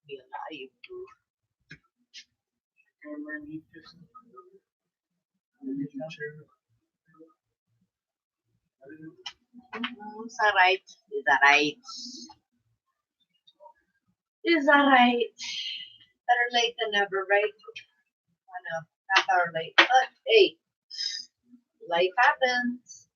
Be alive. It's alright. It's alright. It's alright. Better late than never, right? I know, half hour late. But hey, life happens.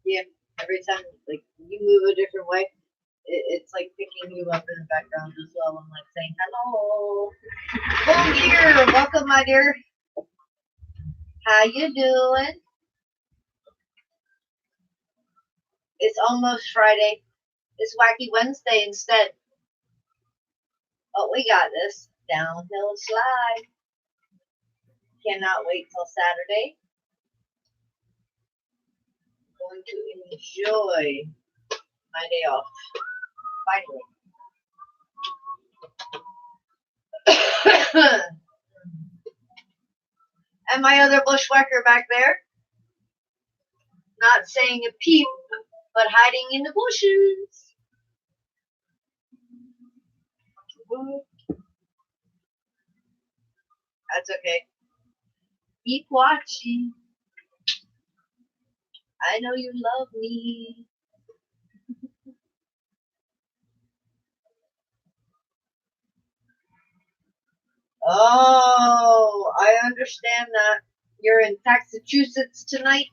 Yeah, every time like you move a different way, it's like picking you up in the background as well. I'm like saying hello. Oh dear, welcome, my dear. How you doing? It's almost Friday. It's Wacky Wednesday instead. But we got this downhill slide. Cannot wait till Saturday. Going to enjoy my day off. Finally. And my other bushwhacker back there, not saying a peep, but hiding in the bushes. That's okay. Keep watching. I know you love me. Oh, I understand that. You're in Massachusetts tonight?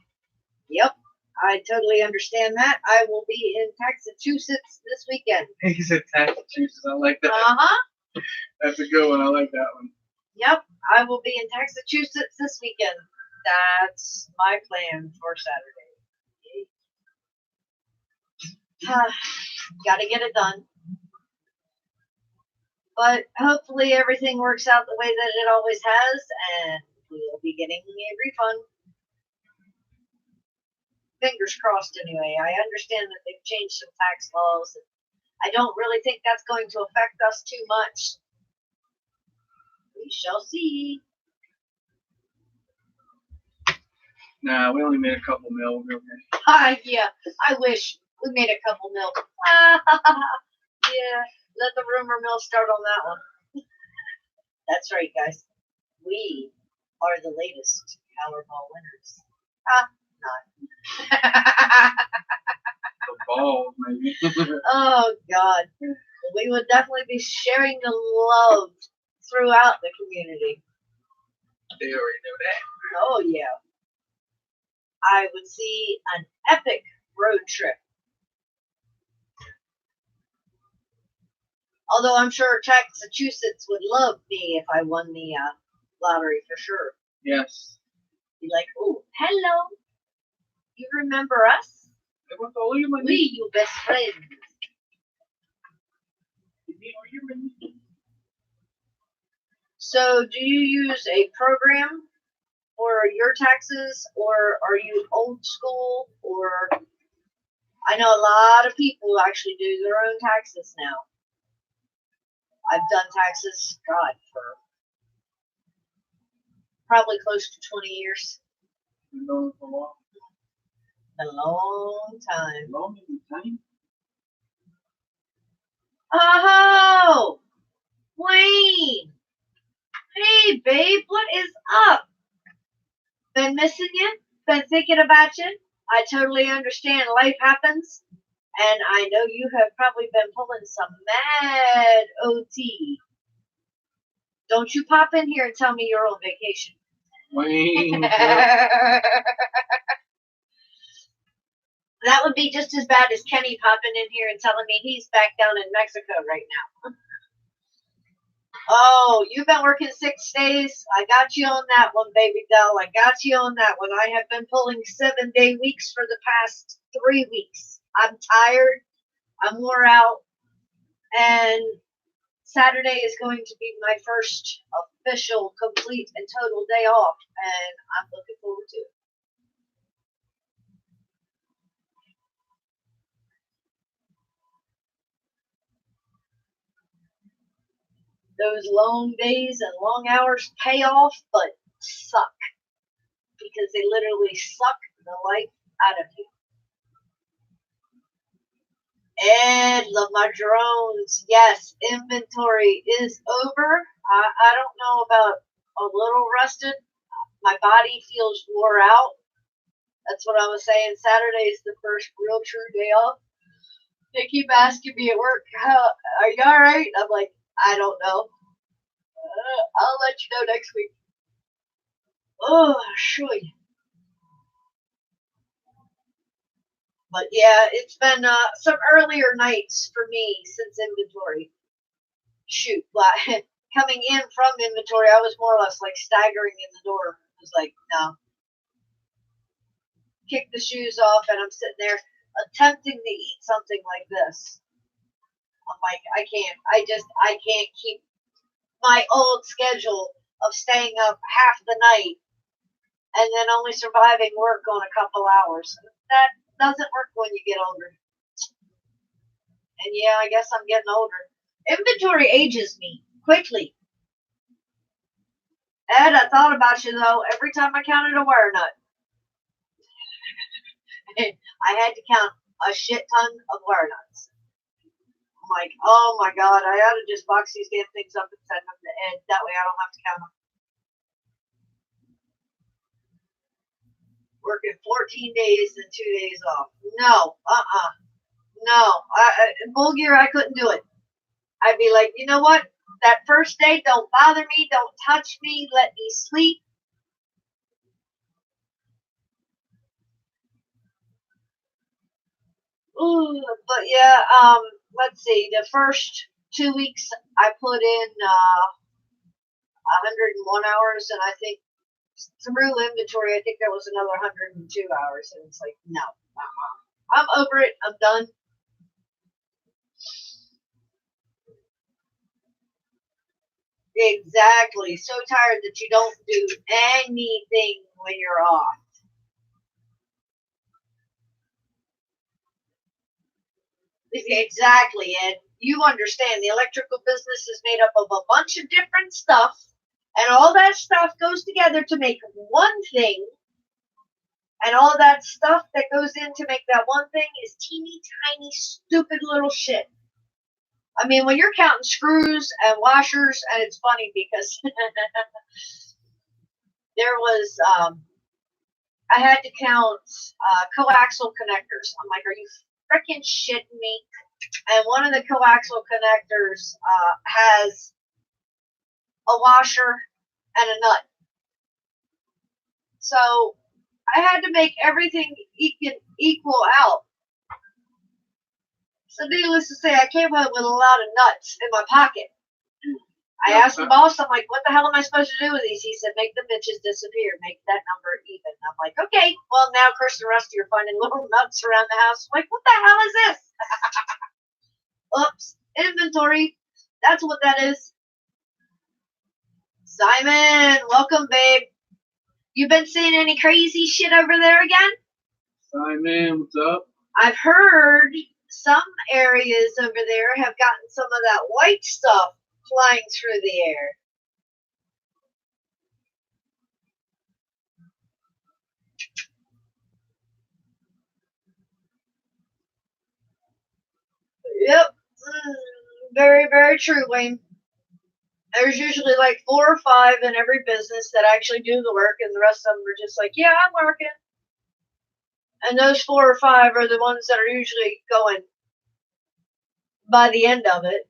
Yep, I totally understand that. I will be in Massachusetts this weekend. He said Massachusetts. I like that. Uh-huh. That's a good one. I like that one. Yep, I will be in Massachusetts this weekend. That's my plan for Saturday. Gotta get it done. But hopefully everything works out the way that it always has, and we'll be getting a refund. Fingers crossed anyway. I understand that they've changed some tax laws. I don't really think that's going to affect us too much. We shall see. Nah, we only made a couple mil. We're okay. Yeah, I wish we made a couple mil. Yeah, let the rumor mill start on that one. That's right, guys. We are the latest Powerball winners. Not. The ball, maybe. Oh, God. We would definitely be sharing the love throughout the community. They already know that. Oh, yeah. I would see an epic road trip. Although I'm sure Massachusetts would love me if I won the lottery for sure. Yes. Be like, oh, hello. You remember us? I want all your money. We, you best friends. So, do you use a program for your taxes, or are you old school? Or I know a lot of people actually do their own taxes now. I've done taxes, God, for probably close to 20 years. Been going for a while. A long time. Long time. Oh, Wayne. Hey, babe, what is up? Been missing you? Been thinking about you? I totally understand life happens. And I know you have probably been pulling some mad OT. Don't you pop in here and tell me you're on vacation. Wayne. That would be just as bad as Kenny popping in here and telling me he's back down in Mexico right now. Oh, you've been working 6 days? I got you on that one, baby doll. I got you on that one. I have been pulling 7-day weeks for the past 3 weeks. I'm tired. I'm wore out. And Saturday is going to be my first official, complete, and total day off. And I'm looking forward to it. Those long days and long hours pay off, but suck. Because they literally suck the life out of you. Ed, love my drones. Yes, inventory is over. I don't know about a little rusted. My body feels wore out. That's what I was saying. Saturday is the first real true day off. They keep asking me at work, are you all right? I'm like, I don't know. I'll let you know next week. Oh, sure. But yeah, it's been some earlier nights for me since inventory. Shoot, coming in from inventory, I was more or less like staggering in the door. I was like, no. Kick the shoes off, and I'm sitting there attempting to eat something like this. I'm like, I can't keep my old schedule of staying up half the night and then only surviving work on a couple hours. That doesn't work when you get older. And yeah, I guess I'm getting older. Inventory ages me quickly. Ed, I thought about you though. Every time I counted a wire nut, I had to count a shit ton of wire nuts. I'm like, oh my god, I ought to just box these damn things up and send them to Ed. That way I don't have to count them. Working 14 days and 2 days off. No, no. In full gear, I couldn't do it. I'd be like, you know what? That first day, don't bother me, don't touch me, let me sleep. Ooh, but yeah, let's see. The first 2 weeks, I put in 101 hours, and I think through inventory, I think there was another 102 hours, and it's like, no, I'm over it. I'm done. Exactly. So tired that you don't do anything when you're off. Exactly, Ed. You understand the electrical business is made up of a bunch of different stuff, and all that stuff goes together to make one thing, and all that stuff that goes in to make that one thing is teeny tiny, stupid little shit. I mean, when you're counting screws and washers, and it's funny because there was, I had to count coaxial connectors. I'm like, are you freaking shitting me? And one of the coaxial connectors has a washer and a nut. So I had to make everything equal out. So needless to say, I came up with a lot of nuts in my pocket. I asked the boss, I'm like, what the hell am I supposed to do with these? He said, make the bitches disappear, make that number even. I'm like, okay, well, now Chris and Rusty are finding little nuts around the house. I'm like, what the hell is this? Oops, inventory. That's what that is. Simon, welcome, babe. You been seeing any crazy shit over there again? Simon, what's up? I've heard some areas over there have gotten some of that white stuff flying through the air. Yep. Very, very true, Wayne. There's usually like 4 or 5 in every business that actually do the work, and the rest of them are just like, yeah, I'm working. And those 4 or 5 are the ones that are usually going by the end of it.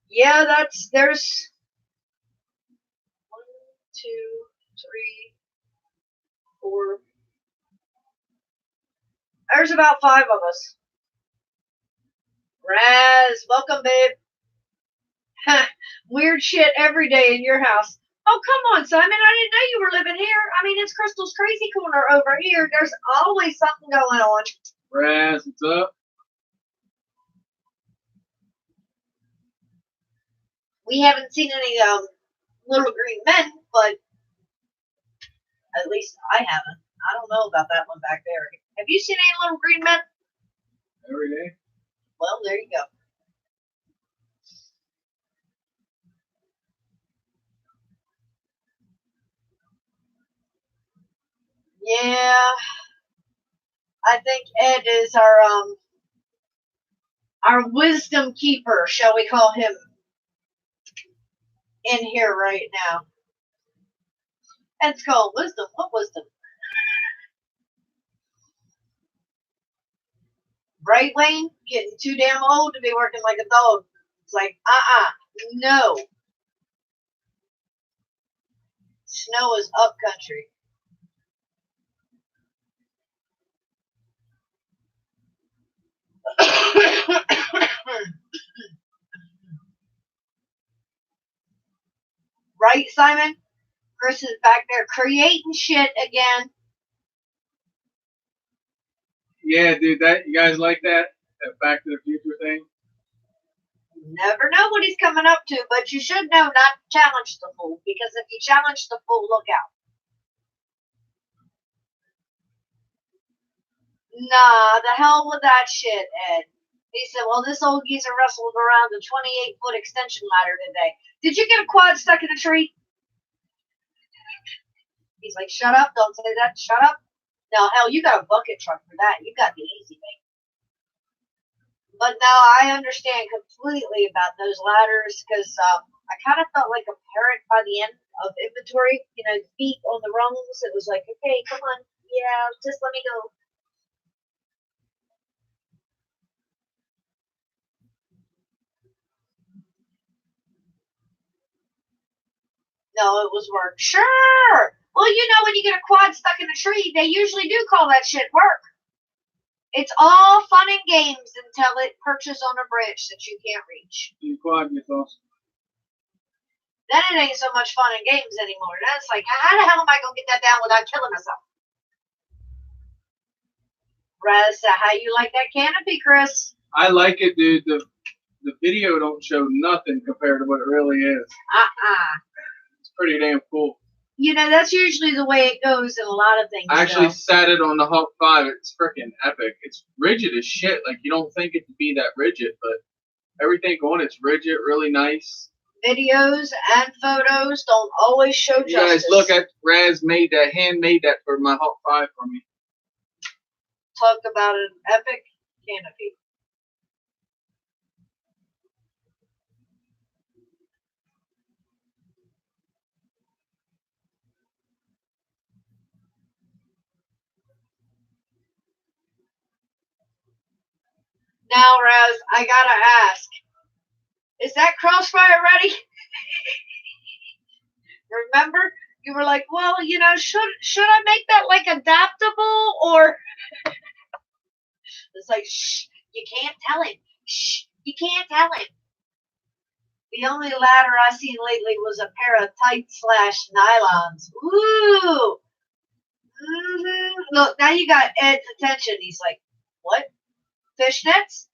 Yeah, there's 1, 2, 3, 4. There's about 5 of us. Raz, welcome, babe. Weird shit every day in your house. Oh, come on, Simon. I didn't know you were living here. I mean, it's Crystal's Crazy Corner over here. There's always something going on. Raz, what's up? We haven't seen any little green men, but at least I haven't. I don't know about that one back there. Have you seen any little green men? Every day. Well, there you go. Yeah, I think Ed is our Our wisdom keeper, shall we call him, in here right now. Let's call wisdom. What wisdom? Right, Wayne? Getting too damn old to be working like a dog. It's like, no. Snow is up country. Right, Simon? Chris is back there creating shit again. Yeah, dude, you guys like that Back to the Future thing? Never know what he's coming up to, but you should know not to challenge the fool, because if you challenge the fool, look out. Nah, the hell with that shit, Ed. He said, well, this old geezer wrestled around the 28-foot extension ladder today. Did you get a quad stuck in a tree? He's like, shut up, don't say that, shut up. No, hell, you got a bucket truck for that. You got the easy thing. But now I understand completely about those ladders, because I kind of felt like a parent by the end of inventory. You know, feet on the rungs. It was like, okay, come on. Yeah, just let me go. No, it was work. Sure. Well, you know, when you get a quad stuck in a tree, they usually do call that shit work. It's all fun and games until it perches on a branch that you can't reach. You quad gets awesome. Then it ain't so much fun and games anymore. Then it's like, how the hell am I going to get that down without killing myself? Raz, how you like that canopy, Chris? I like it, dude. The video don't show nothing compared to what it really is. It's pretty damn cool. You know, that's usually the way it goes in a lot of things. I actually sat it on the Hawk 5. It's freaking epic. It's rigid as shit. Like, you don't think it to be that rigid, but everything on it's rigid, really nice. Videos and photos don't always show justice. You guys look at Raz handmade that for my Hawk 5 for me. Talk about an epic canopy. Now, Raz, I gotta ask, is that crossfire ready? Remember, you were like, well, you know, should I make that like adaptable, or it's like, shh, you can't tell him. Shh, you can't tell him. The only ladder I seen lately was a pair of tight slash nylons. Ooh. Mm-hmm. Look, now you got Ed's attention. He's like, what? Fishnets?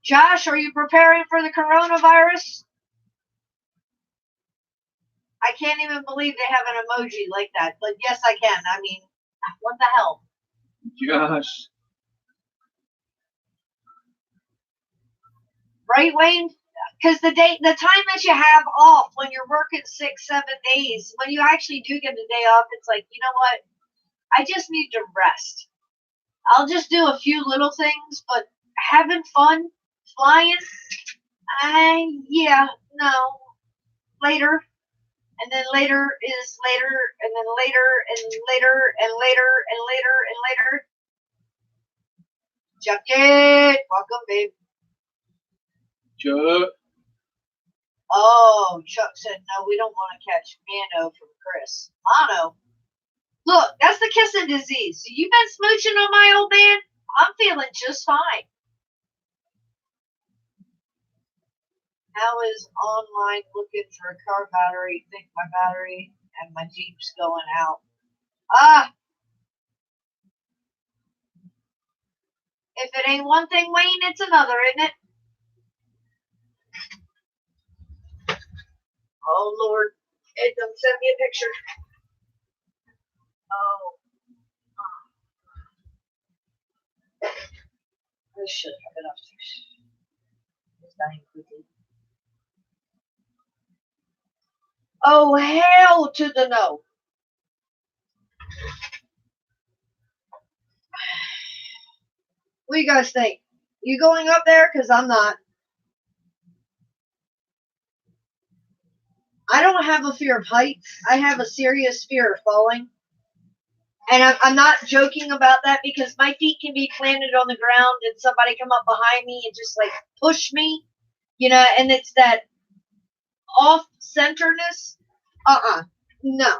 Josh, are you preparing for the coronavirus? I can't even believe they have an emoji like that. But yes, I can. I mean, what the hell? Josh. Right, Wayne? Because the time that you have off when you're working 6-7 days, when you actually do get a day off, it's like, you know what? I just need to rest. I'll just do a few little things, but having fun, flying, yeah, no. Later. And then later is later, and then later, and later, and later, and later, and later. Chuck, welcome, babe. Chuck. Oh, Chuck said, no, we don't want to catch Mano from Chris. Mono? Look, that's the kissing disease. You been smooching on my old man? I'm feeling just fine. How is online looking for a car battery? Think my battery and my Jeep's going out. If it ain't one thing, Wayne, it's another, isn't it? Oh, Lord. Ed, don't send me a picture. Oh. This should have been upstairs. It's dying quickly. Oh, hell to the no. What do you guys think? You going up there? Because I'm not. I don't have a fear of heights. I have a serious fear of falling. And I'm not joking about that because my feet can be planted on the ground and somebody come up behind me and just like push me, and it's that off-centeredness. No.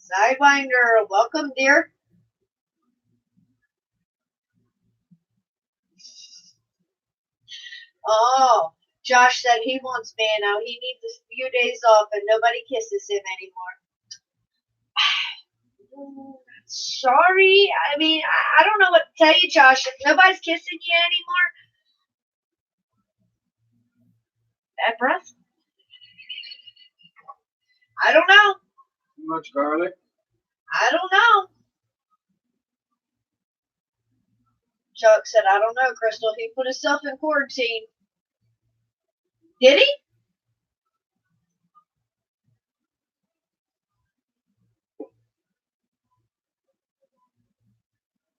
Sidewinder, welcome, dear. Oh, Josh said he wants Mano. He needs a few days off and nobody kisses him anymore. Sorry. I mean, I don't know what to tell you, Josh. If nobody's kissing you anymore, that breath? I don't know. Too much garlic? I don't know. Chuck said, I don't know, Crystal. He put himself in quarantine. Did he?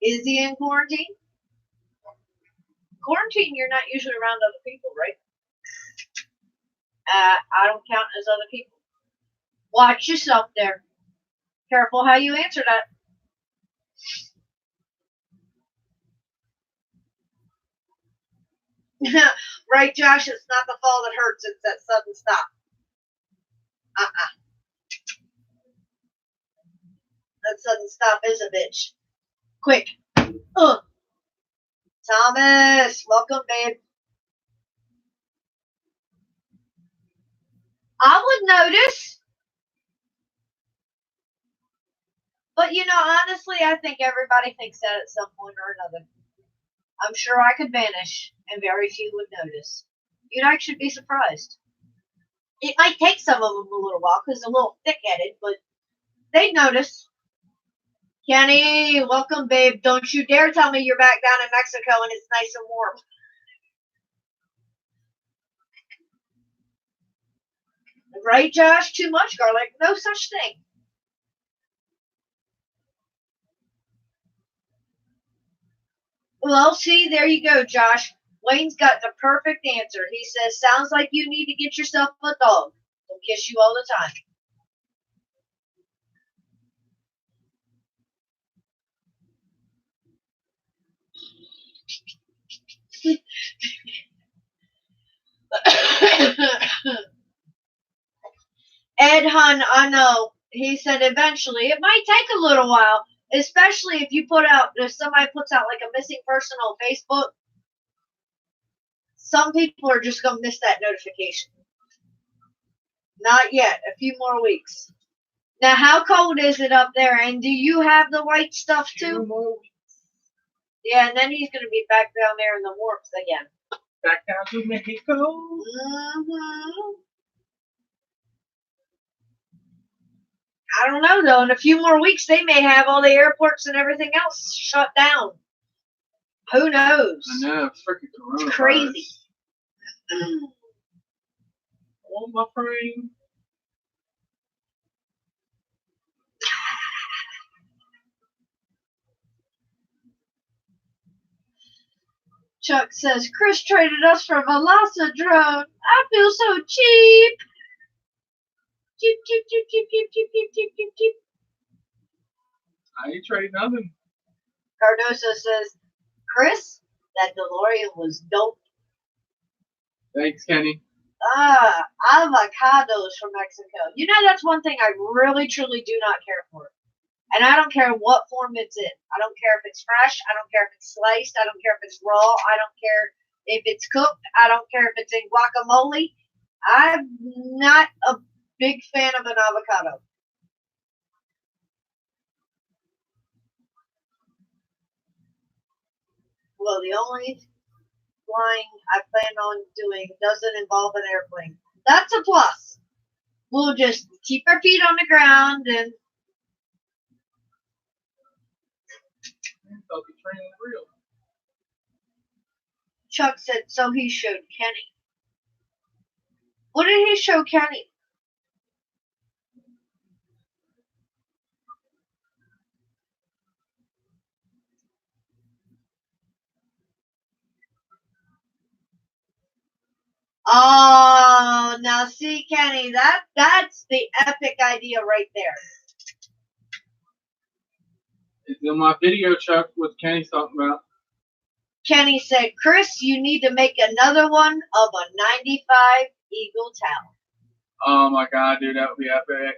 Is he in quarantine? Quarantine, you're not usually around other people, right? I don't count as other people. Watch yourself there. Careful how you answer that. Right, Josh? It's not the fall that hurts, it's that sudden stop. That sudden stop is a bitch. Quick. Thomas, welcome, babe. I would notice. But, honestly, I think everybody thinks that at some point or another. I'm sure I could vanish, and very few would notice. You'd actually be surprised. It might take some of them a little while, because they're a little thick-headed, but they'd notice. Kenny, welcome, babe. Don't you dare tell me you're back down in Mexico and it's nice and warm. Right, Josh? Too much garlic? No such thing. Well, see, there you go, Josh. Wayne's got the perfect answer. He says, sounds like you need to get yourself a dog. He'll kiss you all the time. Ed Hun, I know. He said eventually. It might take a little while, especially if somebody puts out like a missing person on Facebook. Some people are just going to miss that notification. Not yet. A few more weeks. Now, how cold is it up there? And do you have the white stuff too? 2 more weeks. Yeah, and then he's going to be back down there in the warmth again. Back down to Mexico. Mm-hmm. I don't know, though. In a few more weeks, they may have all the airports and everything else shut down. Who knows? I know. Freaking coronavirus. It's crazy. Oh, my friend. Chuck says, Chris traded us for a Velasa drone. I feel so cheap. Cheap, cheap, cheap, cheap, cheap, cheap, cheap, cheap, cheap, cheap. I ain't trade nothing. Cardoso says, Chris, that DeLorean was dope. Thanks, Kenny. Avocados from Mexico. That's one thing I really, truly do not care for. And I don't care what form it's in. I don't care if it's fresh. I don't care if it's sliced. I don't care if it's raw. I don't care if it's cooked. I don't care if it's in guacamole. I'm not a big fan of an avocado. Well, the only flying I plan on doing doesn't involve an airplane. That's a plus. We'll just keep our feet on the ground and They'll be training real. Chuck said, so he showed Kenny. What did he show Kenny? Oh, now see, Kenny, that's the epic idea right there. It's in my video, Chuck, what Kenny's talking about. Kenny said, Chris, you need to make another one of a 95 Eagle Tower. Oh my god, dude, that would be epic.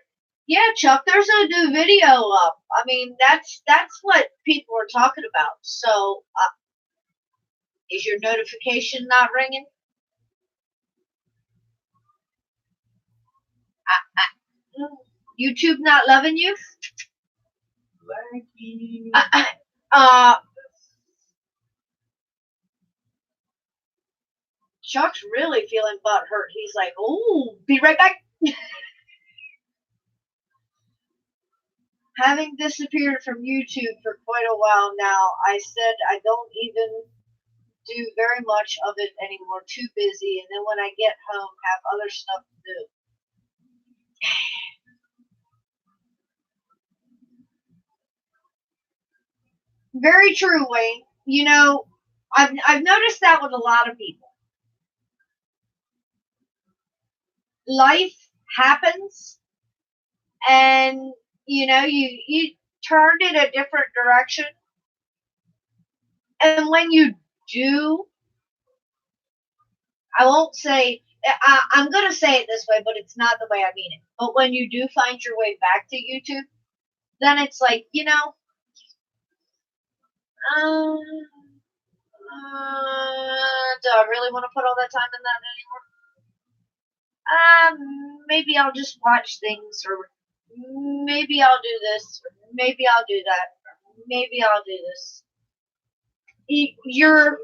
Yeah, Chuck, there's a new video up. I mean, that's what people are talking about. So, is your notification not ringing? YouTube not loving you? Wacky. Chuck's really feeling butthurt. He's like, "Ooh, be right back." Having disappeared from YouTube for quite a while now, I said I don't even do very much of it anymore. Too busy, and then when I get home, have other stuff to do. Very true, Wayne. You know, I've noticed that with a lot of people. Life happens, and you know, you turned in a different direction, and when you do, I won't say, I'm going to say it this way, but it's not the way I mean it. But when you do find your way back to YouTube, then it's like, you know, do I really want to put all that time in that anymore? Maybe I'll just watch things, or maybe I'll do this, or maybe I'll do that, or maybe I'll do this. Your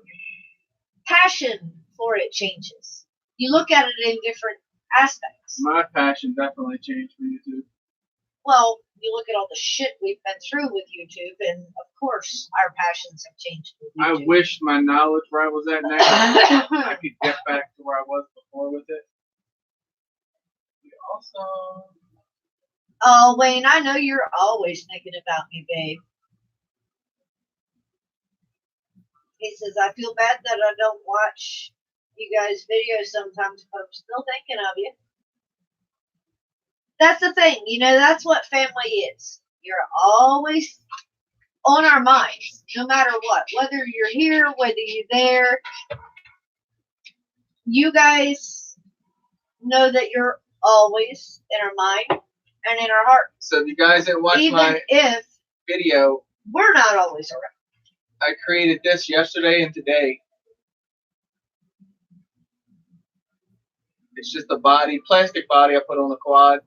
passion for it changes. You look at it in different aspects. My passion definitely changed for YouTube. Well, you look at all the shit we've been through with YouTube, and of course, our passions have changed with YouTube. I wish my knowledge where I was at now, I could get back to where I was before with it. Awesome. Oh, Wayne, I know you're always thinking about me, babe. He says, I feel bad that I don't watch you guys' videos sometimes, but I'm still thinking of you. That's the thing, you know, that's what family is. You're always on our minds, no matter what. Whether you're here, whether you're there, you guys know that you're always in our mind and in our heart. So if you guys didn't watch Even my if video, we're not always around. I created this yesterday and today. It's just a body, plastic body I put on the quad.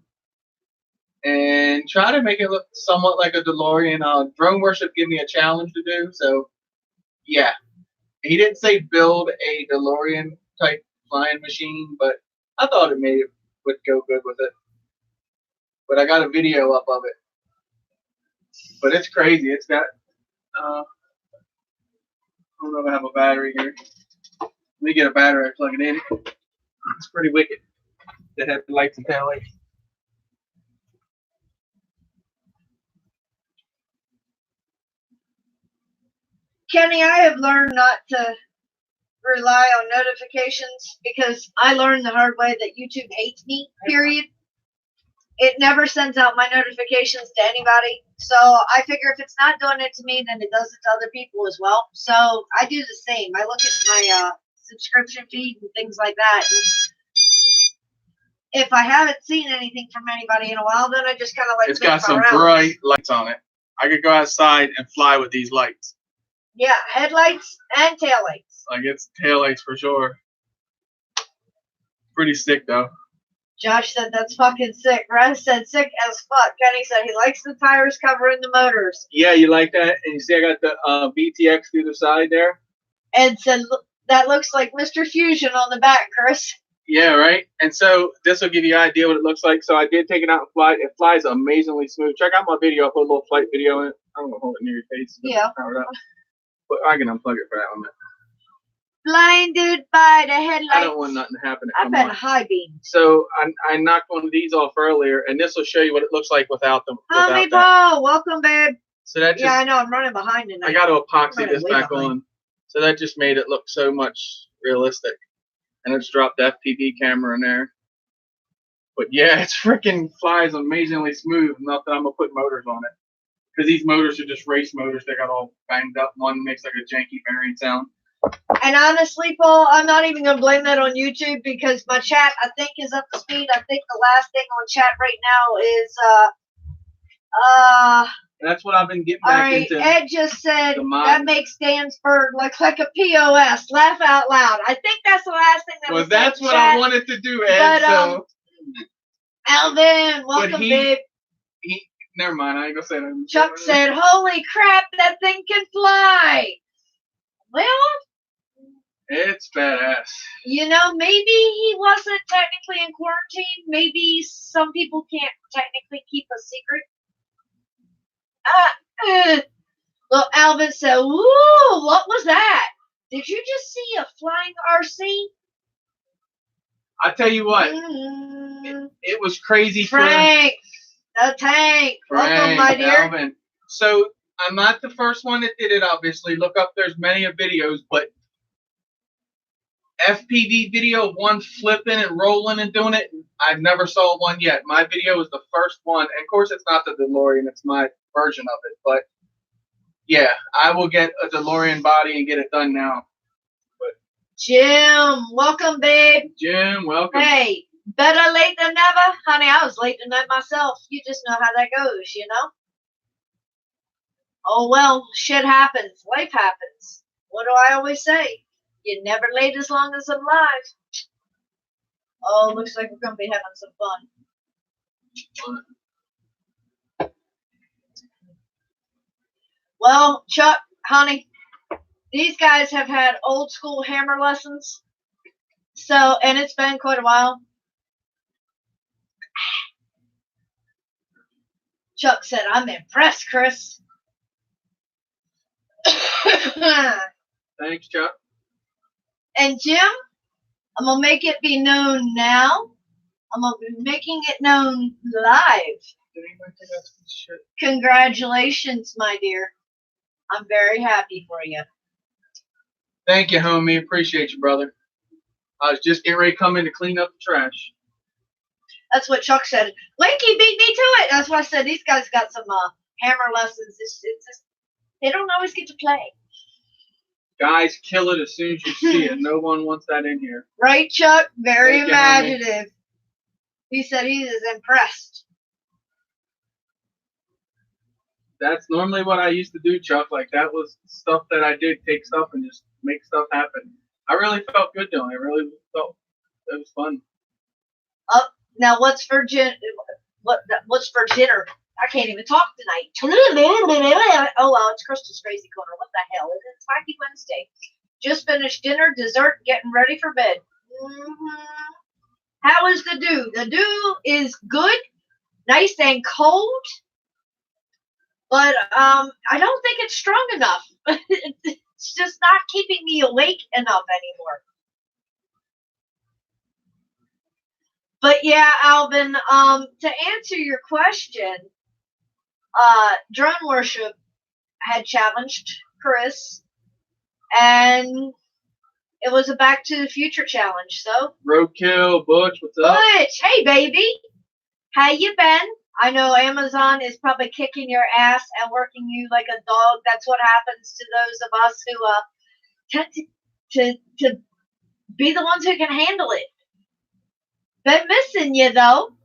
And try to make it look somewhat like a DeLorean. Drone Worship gave me a challenge to do, so yeah. He didn't say build a DeLorean type flying machine, but I thought it would go good with it. But I got a video up of it. But it's crazy. It's got, I don't know if I have a battery here. Let me get a battery and plug it in. It's pretty wicked. The headlights and taillights. Kenny, I have learned not to rely on notifications because I learned the hard way that YouTube hates me, period. It never sends out my notifications to anybody. So I figure if it's not doing it to me, then it does it to other people as well. So I do the same. I look at my subscription feed and things like that. And if I haven't seen anything from anybody in a while, then I just kind of like it's got some bright lights on it. I could go outside and fly with these lights. Yeah, headlights and taillights. Like it's taillights for sure. Pretty sick though. Josh said that's fucking sick. Raz said sick as fuck. Kenny said he likes the tires covering the motors. Yeah, you like that? And you see I got the VTX through the side there? Ed said that looks like Mr. Fusion on the back, Chris. Yeah, right? And so this will give you an idea what it looks like. So I did take it out and fly. It flies amazingly smooth. Check out my video. I put a little flight video in it. I don't want to hold it near your face. Yeah. Power it up. But I can unplug it for that one. blinded by the headlights. I don't want nothing to happen to I've come been on. high beam. So I knocked one of these off earlier, and this will show you what it looks like without them. Homie Paul, welcome, babe. So that just, yeah, I know, I'm running behind tonight. I got to epoxy this back behind. on. So that just made it look so much realistic. And I just dropped the FPV camera in there. But yeah, it freaking flies amazingly smooth. Not that I'm going to put motors on it. Because these motors are just race motors. They got all banged up. One makes like a janky bearing sound. And honestly, Paul, I'm not even going to blame that on YouTube because my chat, I think, is up to speed. I think the last thing on chat right now is, that's what I've been getting back into. Ed just said that makes Dan's bird look like a POS. Laugh out loud. I think that's the last thing that was said. Well, that's what I wanted to do, Ed. But, Alvin, welcome, babe. Never mind, I ain't gonna say that. Chuck said, holy crap, that thing can fly. Well, it's badass. You know, maybe he wasn't technically in quarantine. Maybe some people can't technically keep a secret. Well, Alvin said, "Ooh, what was that? Did you just see a flying RC?" I tell you what, it was crazy. Frank, the tank. Welcome, my dear. Alvin. So I'm not the first one that did it. Obviously, look up. There's many videos, but FPV video of one flipping and rolling and doing it. I've never saw one yet. My video was the first one, and of course, it's not the DeLorean. It's my version of it, but yeah, I will get a DeLorean body and get it done now. But Jim, welcome, babe. Jim, welcome. Hey, better late than never, honey. I was late tonight myself. You just know how that goes, you know. Oh well, shit happens. Life happens. What do I always say? You're never late as long as I'm alive. Oh, looks like we're gonna be having some fun. Well, Chuck, honey, these guys have had old school hammer lessons. So, and it's been quite a while. Chuck said, I'm impressed, Chris. Thanks, Chuck. And Jim, I'm going to make it be known now. I'm going to be making it known live. Congratulations, my dear. I'm very happy for you. Thank you, homie. Appreciate you, brother. I was just getting ready to come in to clean up the trash. That's what Chuck said. Wacky beat me to it. That's why I said these guys got some hammer lessons. It's just, they don't always get to play. Guys, kill it as soon as you see it. No one wants that in here. Right, Chuck? Very imaginative. He said he is impressed. That's normally what I used to do, Chuck. Like, that was stuff that I did. Take stuff and just make stuff happen. I really felt good doing it. I really felt it was fun. Now what's for dinner? What's for dinner? I can't even talk tonight. Oh well, it's Crystal's crazy corner. What the hell? It's Wacky Wednesday. Just finished dinner, dessert, getting ready for bed. How is the dew? The dew is good, nice and cold, but I don't think it's strong enough. It's just not keeping me awake enough anymore. But yeah, Alvin, to answer your question, Drone Worship had challenged Chris, and it was a Back to the Future challenge. So Roadkill, Butch, what's up? Butch, hey baby, how you been? I know Amazon is probably kicking your ass and working you like a dog. That's what happens to those of us who tend to be the ones who can handle it. Been missing you though.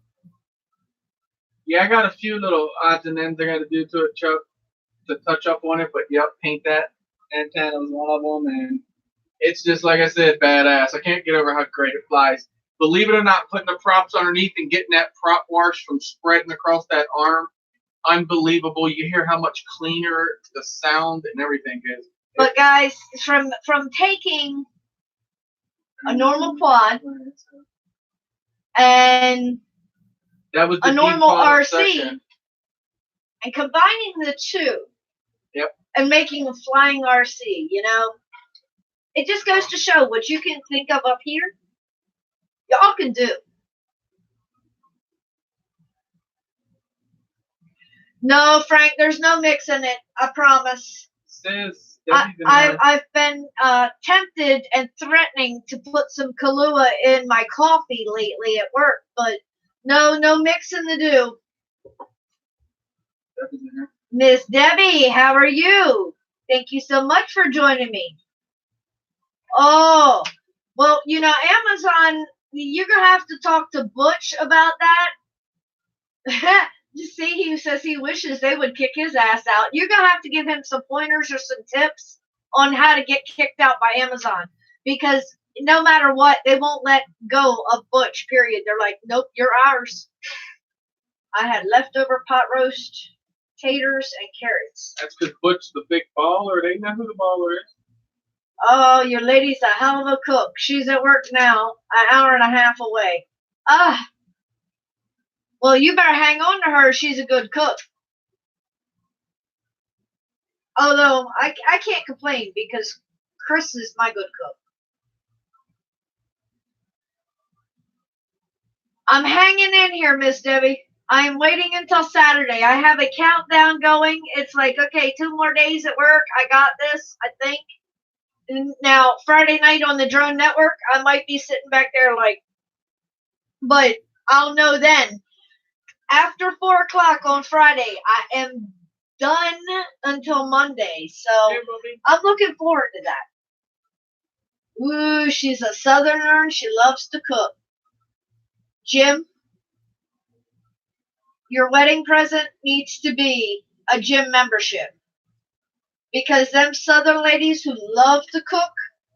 Yeah, I got a few little odds and ends I got to do to it, Chuck, to touch up on it. But yep, paint that antenna was one of them, and it's just like I said, badass. I can't get over how great it flies. Believe it or not, putting the props underneath and getting that prop wash from spreading across that arm, unbelievable. You hear how much cleaner the sound and everything is. But guys, from taking a normal quad and that was the a normal RC section, and combining the two, yep, and making a flying RC, you know, It just goes to show what you can think of up here, y'all can do. No, Frank, there's no mix in it. I promise. Sis, I've been tempted and threatening to put some Kahlua in my coffee lately at work, but no mixing to do. Miss Debbie, how are you? Thank you so much for joining me. Oh, well, Amazon, you're going to have to talk to Butch about that. You see, he says he wishes they would kick his ass out. You're going to have to give him some pointers or some tips on how to get kicked out by Amazon. Because no matter what, they won't let go of Butch, period. They're like, nope, you're ours. I had leftover pot roast, taters, and carrots. That's because Butch the big baller. They know who the baller is. Oh, your lady's a hell of a cook. She's at work now, an hour and a half away. Well, you better hang on to her. She's a good cook. Although, I can't complain because Chris is my good cook. I'm hanging in here, Miss Debbie. I am waiting until Saturday. I have a countdown going. It's like, okay, 2 more days at work. I got this, I think. And now, Friday night on the Drone Network, I might be sitting back there like, but I'll know then. After 4 o'clock on Friday, I am done until Monday. So I'm looking forward to that. Woo, she's a Southerner and she loves to cook. Jim, your wedding present needs to be a gym membership. Because them Southern ladies who love to cook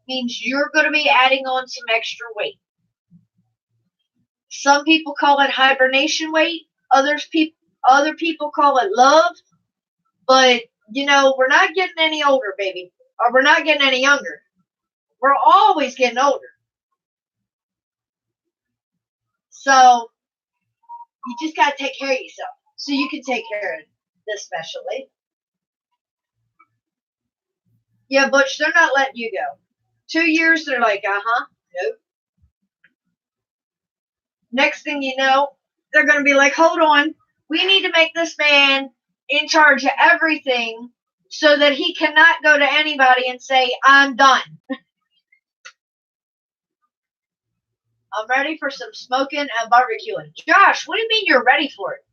means you're going to be adding on some extra weight. Some people call it hibernation weight. Other people call it love. But, we're not getting any older, baby. Or we're not getting any younger. We're always getting older. So, you just got to take care of yourself. So you can take care of this special lady. Yeah, Butch, they're not letting you go. 2 years, they're like, nope. Next thing you know, they're going to be like, hold on, we need to make this man in charge of everything so that he cannot go to anybody and say, I'm done. I'm ready for some smoking and barbecuing. Josh, what do you mean you're ready for it?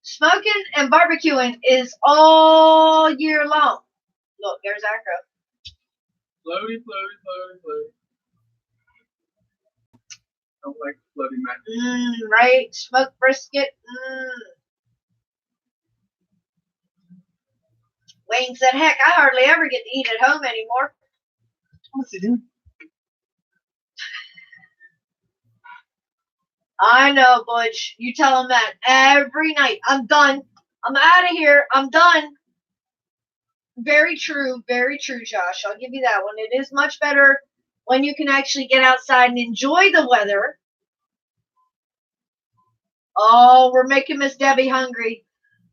Smoking and barbecuing is all year long. Look, there's Acro. Floaty. Don't like floaty man. Right? Smoked brisket. Wayne said, heck, I hardly ever get to eat at home anymore. What's he doing? I know, Butch. You tell him that every night. I'm done. I'm out of here. I'm done. Very true, Josh. I'll give you that one. It is much better when you can actually get outside and enjoy the weather. Oh, we're making Miss Debbie hungry.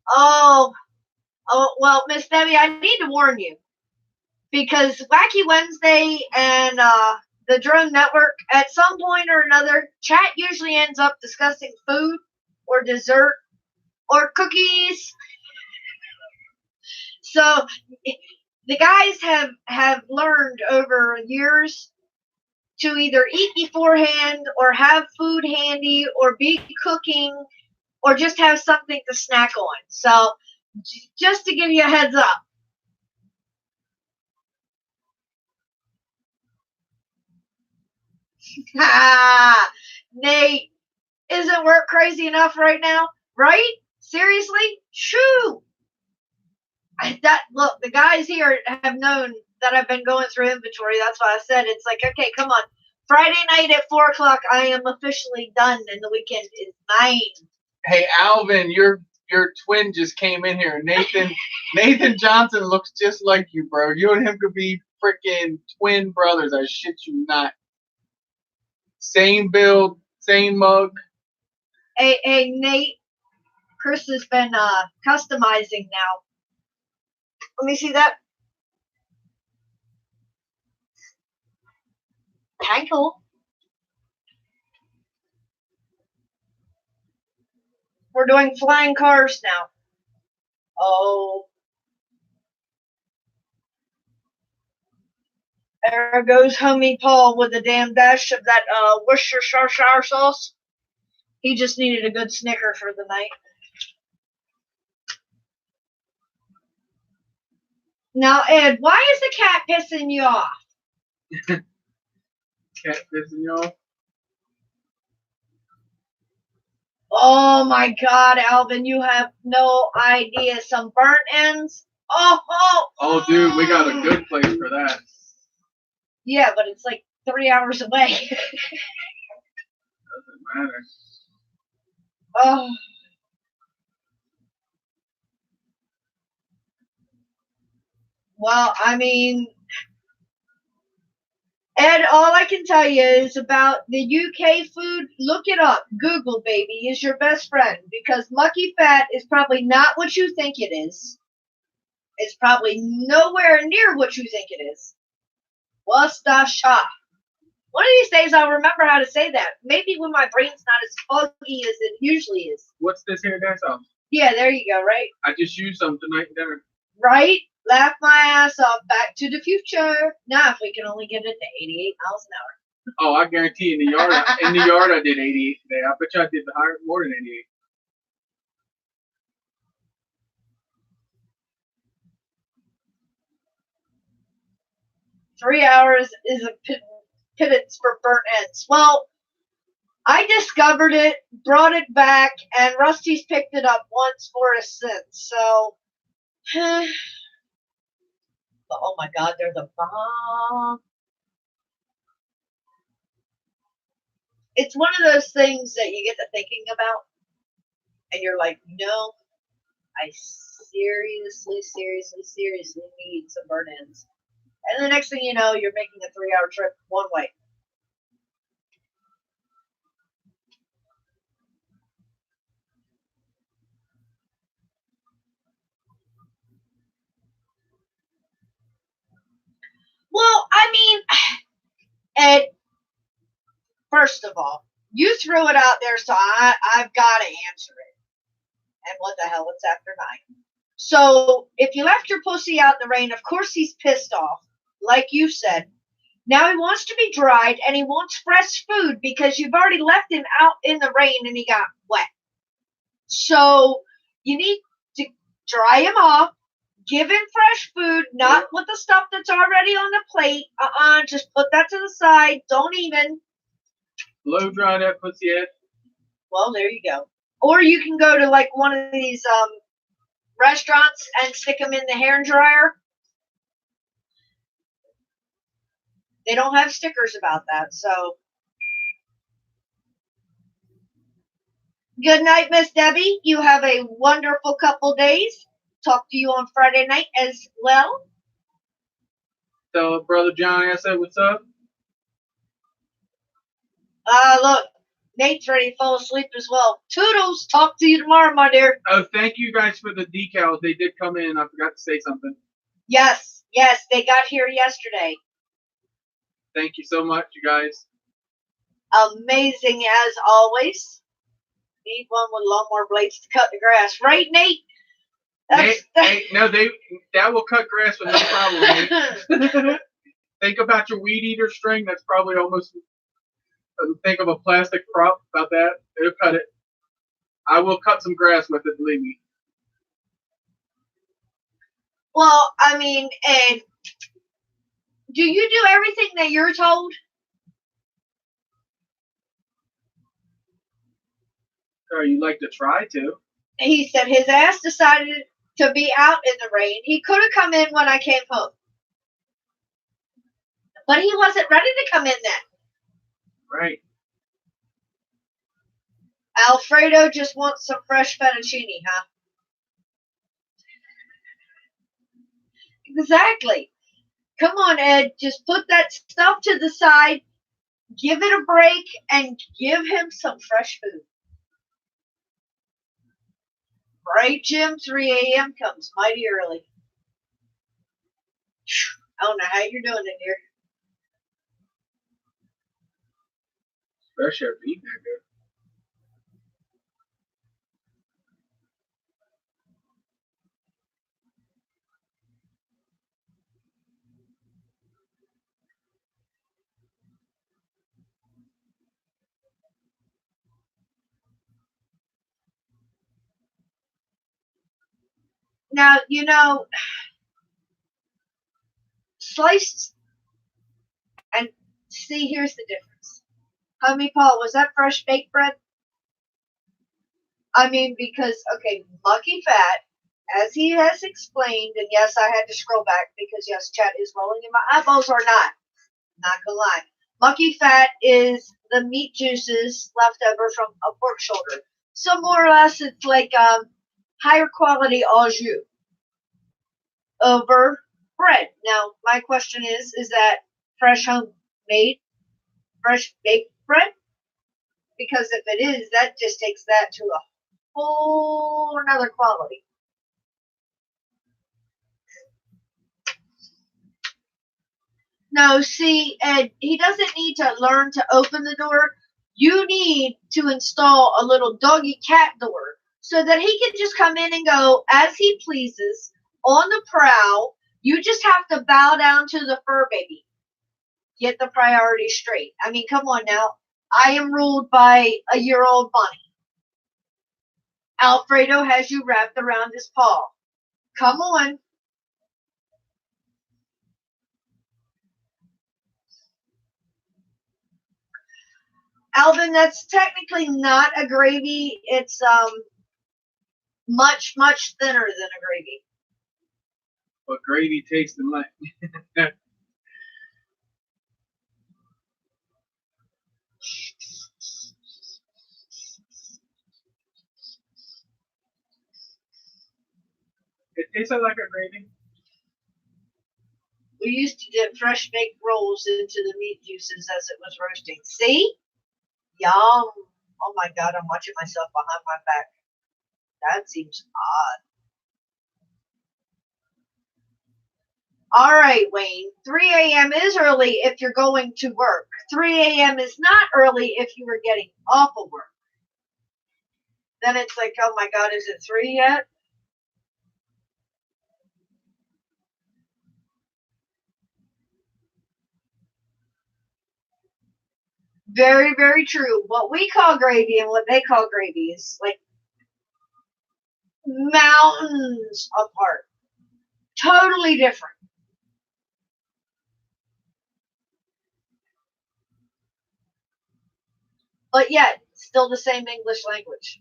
Oh, well, Miss Debbie, I need to warn you. Because Wacky Wednesday and the Drone Network, at some point or another, chat usually ends up discussing food or dessert or cookies. So the guys have learned over years to either eat beforehand or have food handy or be cooking or just have something to snack on. So just to give you a heads up. Nate, isn't work crazy enough right now? Right? Seriously? Shoo! Look, the guys here have known that I've been going through inventory. That's why I said it's like, okay, come on. Friday night at 4 o'clock, I am officially done, and the weekend is mine. Hey, Alvin, your twin just came in here. Nathan Johnson looks just like you, bro. You and him could be freaking twin brothers. I shit you not. Same build, same mug. Hey, Nate. Chris has been customizing now. Let me see that. Kind of cool. We're doing flying cars now. Oh. There goes homie Paul with a damn dash of that Worcestershire sauce. He just needed a good Snicker for the night. Now, Ed, why is the cat pissing you off? Cat pissing you off? Oh my God, Alvin, you have no idea. Some burnt ends. Oh, dude, we got a good place for that. Yeah, but it's like 3 hours away. Doesn't matter. Oh. Well, I mean, Ed, all I can tell you is about the UK food. Look it up. Google, baby, is your best friend, because mucky fat is probably not what you think it is. It's probably nowhere near what you think it is. Worcestershire. One of these days I'll remember how to say that. Maybe when my brain's not as foggy as it usually is. What's this here, that sauce? Yeah, there you go, right? I just used some tonight at dinner. Right? Laugh my ass off. Back to the future. Now, if we can only get it to 88 miles an hour. Oh, I guarantee in the yard I did 88 today. I bet you I did more than 88. Three hours is a pittance for burnt ends. Well, I discovered it, brought it back, and Rusty's picked it up once for us since. So, oh my God, they're the bomb. It's one of those things that you get to thinking about, and you're like, no, I seriously need some burnt ends. And the next thing you know, you're making a 3-hour trip one way. Well, I mean, Ed, first of all, you threw it out there, so I've got to answer it. And what the hell, it's after 9. So, if you left your pussy out in the rain, of course he's pissed off, like you said. Now he wants to be dried, and he wants fresh food because you've already left him out in the rain and he got wet. So, you need to dry him off, give him fresh food, not with the stuff that's already on the plate. Just put that to the side. Don't even. Blow dry that pussy head. Well, there you go. Or you can go to like one of these restaurants and stick them in the hair dryer. They don't have stickers about that, so. Good night, Miss Debbie. You have a wonderful couple days. Talk to you on Friday night as well. So, Brother Johnny, I said, what's up? Look, Nate's ready to fall asleep as well. Toodles, talk to you tomorrow, my dear. Oh, thank you guys for the decals. They did come in. I forgot to say something. Yes, they got here yesterday. Thank you so much, you guys. Amazing as always. Need one with lawnmower blades to cut the grass, right, Nate? That will cut grass with no problem, Nate. Think about your weed eater string. That's probably almost. Think of a plastic prop about that. It'll cut it. I will cut some grass with it, believe me. Well, I mean, and do you do everything that you're told? Or you like to try to. He said his ass decided to be out in the rain. He could have come in when I came home. But he wasn't ready to come in then. Right. Alfredo just wants some fresh fettuccine, huh? Exactly. Come on, Ed. Just put that stuff to the side, give it a break, and give him some fresh food. Right, Jim? 3 a.m. comes mighty early. I don't know how you're doing it here. First chef eating that good. Now, sliced, and see, here's the difference. Homie Paul, was that fresh baked bread? I mean, because, okay, Lucky Fat, as he has explained, and yes, I had to scroll back because, yes, chat is rolling in my eyeballs or not gonna lie. Lucky Fat is the meat juices left over from a pork shoulder. So more or less, it's like higher quality au jus over bread. Now, my question is that fresh homemade, fresh baked bread? Because if it is, that just takes that to a whole another quality. No, see, Ed, he doesn't need to learn to open the door. You need to install a little doggy cat door so that he can just come in and go as he pleases on the prowl. You just have to bow down to the fur baby. Get the priorities straight. I mean, come on now. I am ruled by a year-old bunny. Alfredo has you wrapped around his paw. Come on. Alvin, that's technically not a gravy. It's much, much thinner than a gravy. But gravy tasting like. It tastes like a gravy. We used to dip fresh baked rolls into the meat juices as it was roasting. See? Yum. Oh my god, I'm watching myself behind my back. That seems odd. All right, Wayne. 3 a.m. is early if you're going to work. 3 a.m. is not early if you were getting off of work. Then it's like, oh my god, is it 3 yet? Very, very true. What we call gravy and what they call gravy is like mountains apart. Totally different. But yet, still the same English language.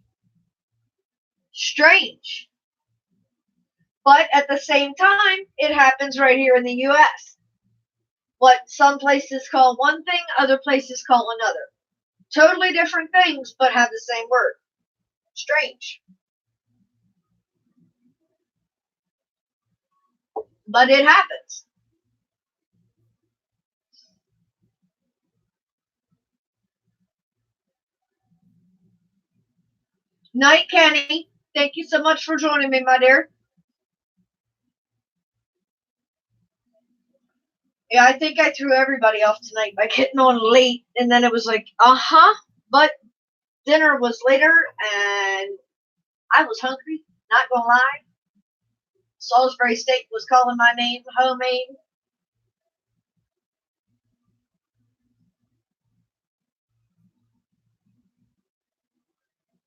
Strange. But at the same time, it happens right here in the U.S. What some places call one thing, other places call another. Totally different things, but have the same word. Strange. But it happens. Night, Kenny. Thank you so much for joining me, my dear. Yeah, I think I threw everybody off tonight by getting on late, and then it was like, but dinner was later, and I was hungry, not gonna lie. Salisbury steak was calling my name, homemade.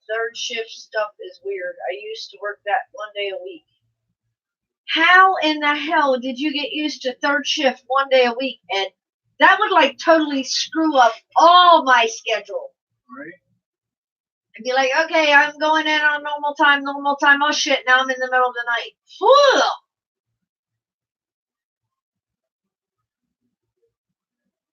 Third shift stuff is weird. I used to work that 1 day a week. How in the hell did you get used to third shift 1 day a week, Ed? That would like totally screw up all my schedule. Right. And be like, okay, I'm going in on normal time. Oh shit, now I'm in the middle of the night. Whew.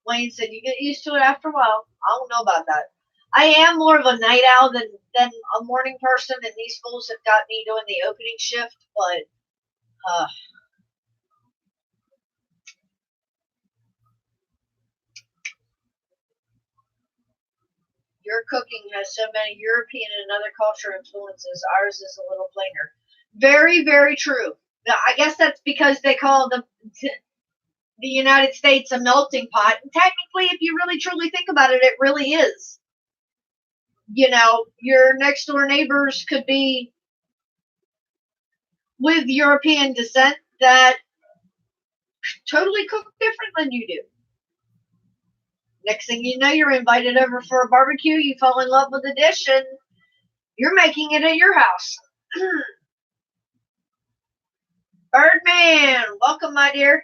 Wayne said you get used to it after a while. I don't know about that. I am more of a night owl than a morning person, and these fools have got me doing the opening shift, but your cooking has so many European and other culture influences. Ours is a little plainer. Very, very true. I guess that's because they call the United States a melting pot. And technically, if you really truly think about it, it really is. your next door neighbors could be with European descent that totally cook different than you do. Next thing you know, you're invited over for a barbecue, you fall in love with the dish, and you're making it at your house. Birdman, welcome, my dear.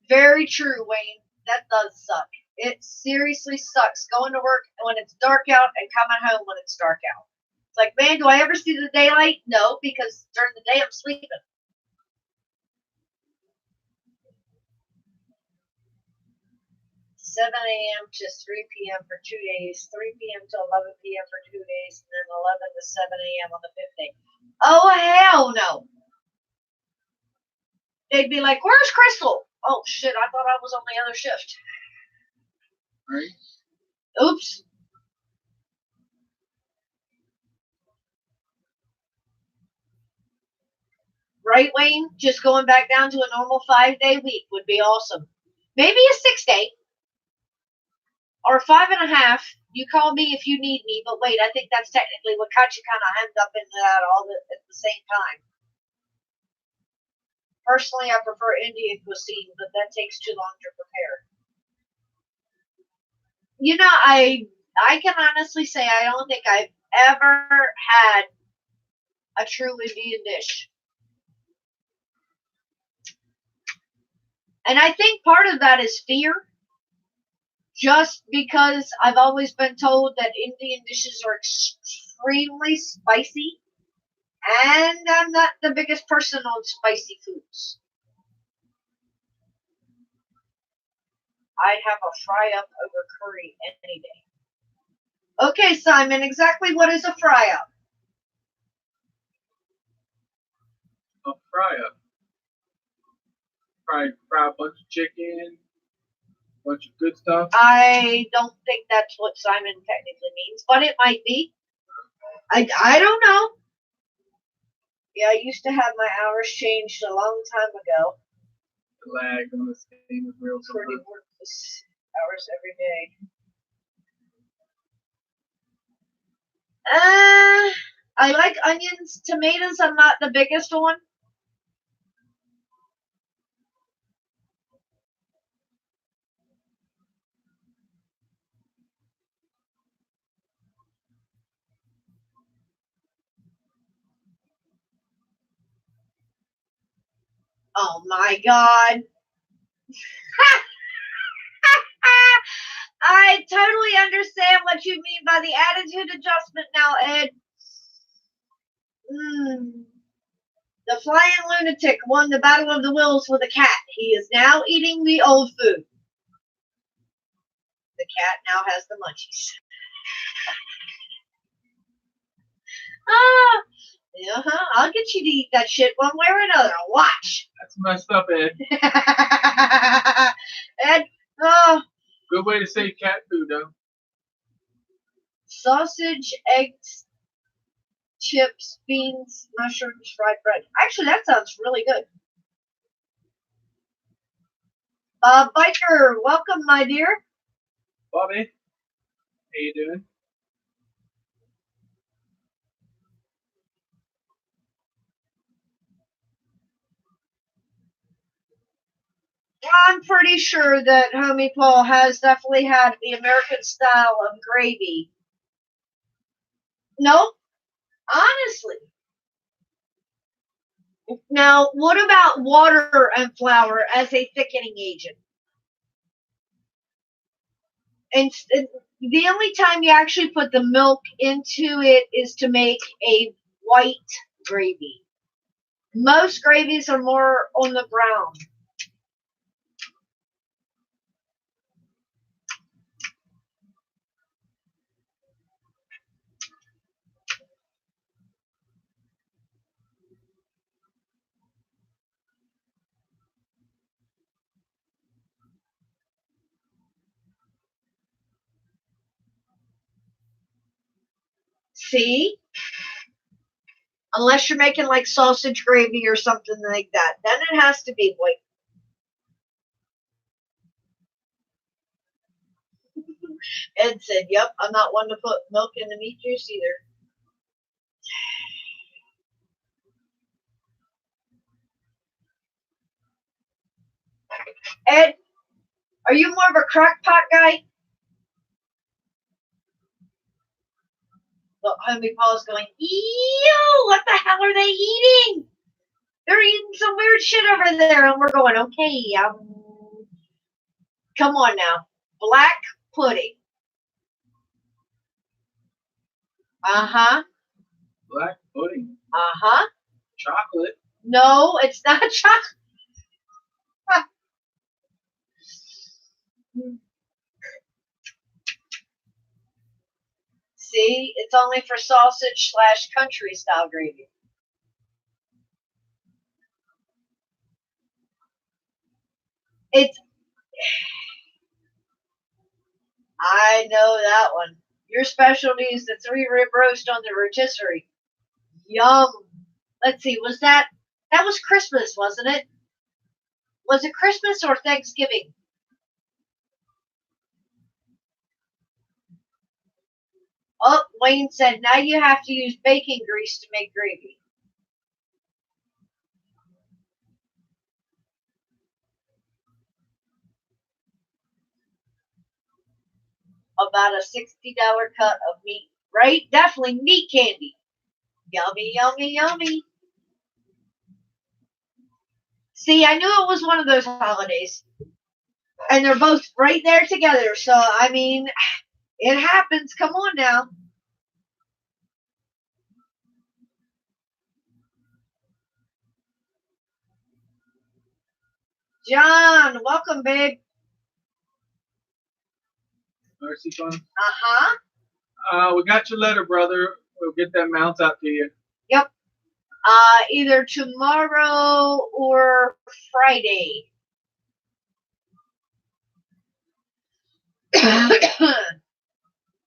Very true, Wayne. That does suck. It seriously sucks going to work when it's dark out and coming home when it's dark out. It's like, man, do I ever see the daylight? No, because during the day I'm sleeping. 7 a.m. to 3 p.m. for 2 days, 3 p.m. to 11 p.m. for 2 days, and then 11 to 7 a.m. on the 5th day. Oh, hell no. They'd be like, where's Crystal? Oh, shit, I thought I was on the other shift. Right. Oops. Right, Wayne? Just going back down to a normal 5-day week would be awesome. Maybe a 6-day. Or 5.5. You call me if you need me, but wait, I think that's technically what got you kind of hemmed up into that all at the same time. Personally, I prefer Indian cuisine, but that takes too long to prepare. I can honestly say I don't think I've ever had a true Indian dish. And I think part of that is fear. Just because I've always been told that Indian dishes are extremely spicy. And I'm not the biggest person on spicy foods. I'd have a fry up over curry any day. Okay, Simon, exactly what is a fry up? A fry up. Fry a bunch of chicken, bunch of good stuff. I don't think that's what Simon technically means, but it might be. I don't know. Yeah, I used to have my hours changed a long time ago. The lag on this game is real. Pretty work this hours every day. I like onions. Tomatoes, I'm not the biggest one. Oh my god. I totally understand what you mean by the attitude adjustment now, Ed. The flying lunatic won the battle of the wills with a cat. He is now eating the old food. The cat now has the munchies. I'll get you to eat that shit one way or another. Watch. That's messed up, Ed. Ed, good way to say cat food, though. Sausage, eggs, chips, beans, mushrooms, fried bread. Actually, that sounds really good. Biker, welcome, my dear. Bobby, how you doing? I'm pretty sure that Homie Paul has definitely had the American style of gravy. Nope. Honestly. Now, what about water and flour as a thickening agent? And the only time you actually put the milk into it is to make a white gravy. Most gravies are more on the brown. See? Unless you're making like sausage gravy or something like that. Then it has to be white. Ed said, yep, I'm not one to put milk in the meat juice either. Ed, are you more of a crock pot guy? Look, Homie Paul's going, ew, what the hell are they eating? They're eating some weird shit over there. And we're going, okay, come on now. Black pudding. Uh-huh. Black pudding. Uh-huh. Chocolate. No, it's not chocolate. See, it's only for sausage / country style gravy. I know that one. Your specialty is the 3 rib roast on the rotisserie. Yum. Let's see, that was Christmas, wasn't it? Was it Christmas or Thanksgiving? Oh, Wayne said, now you have to use bacon grease to make gravy. About a $60 cut of meat, right? Definitely meat candy. Yummy, yummy, yummy. See, I knew it was one of those holidays. And they're both right there together. So, I mean, it happens. Come on now. John, welcome, babe. Mercy fun. Uh-huh. We got your letter, brother. We'll get that mount out to you. Yep. Either tomorrow or Friday.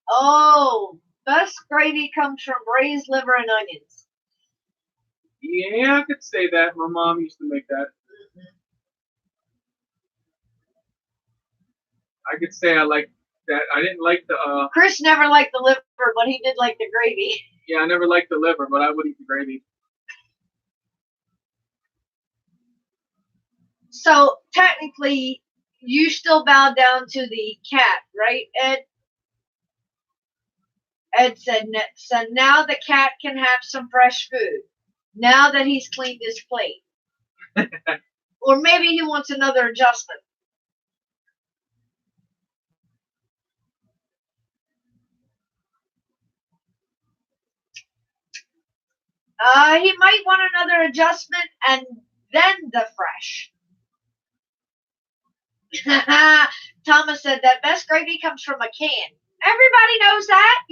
Oh, best gravy comes from braised liver and onions. Yeah, I could say that. My mom used to make that. I could say I like that. I didn't like the. Chris never liked the liver, but he did like the gravy. Yeah, I never liked the liver, but I would eat the gravy. So technically, you still bow down to the cat, right, Ed? Ed said, so now the cat can have some fresh food. Now that he's cleaned his plate. Or maybe he wants another adjustment. He might want another adjustment and then the fresh. Thomas said that best gravy comes from a can. Everybody knows that.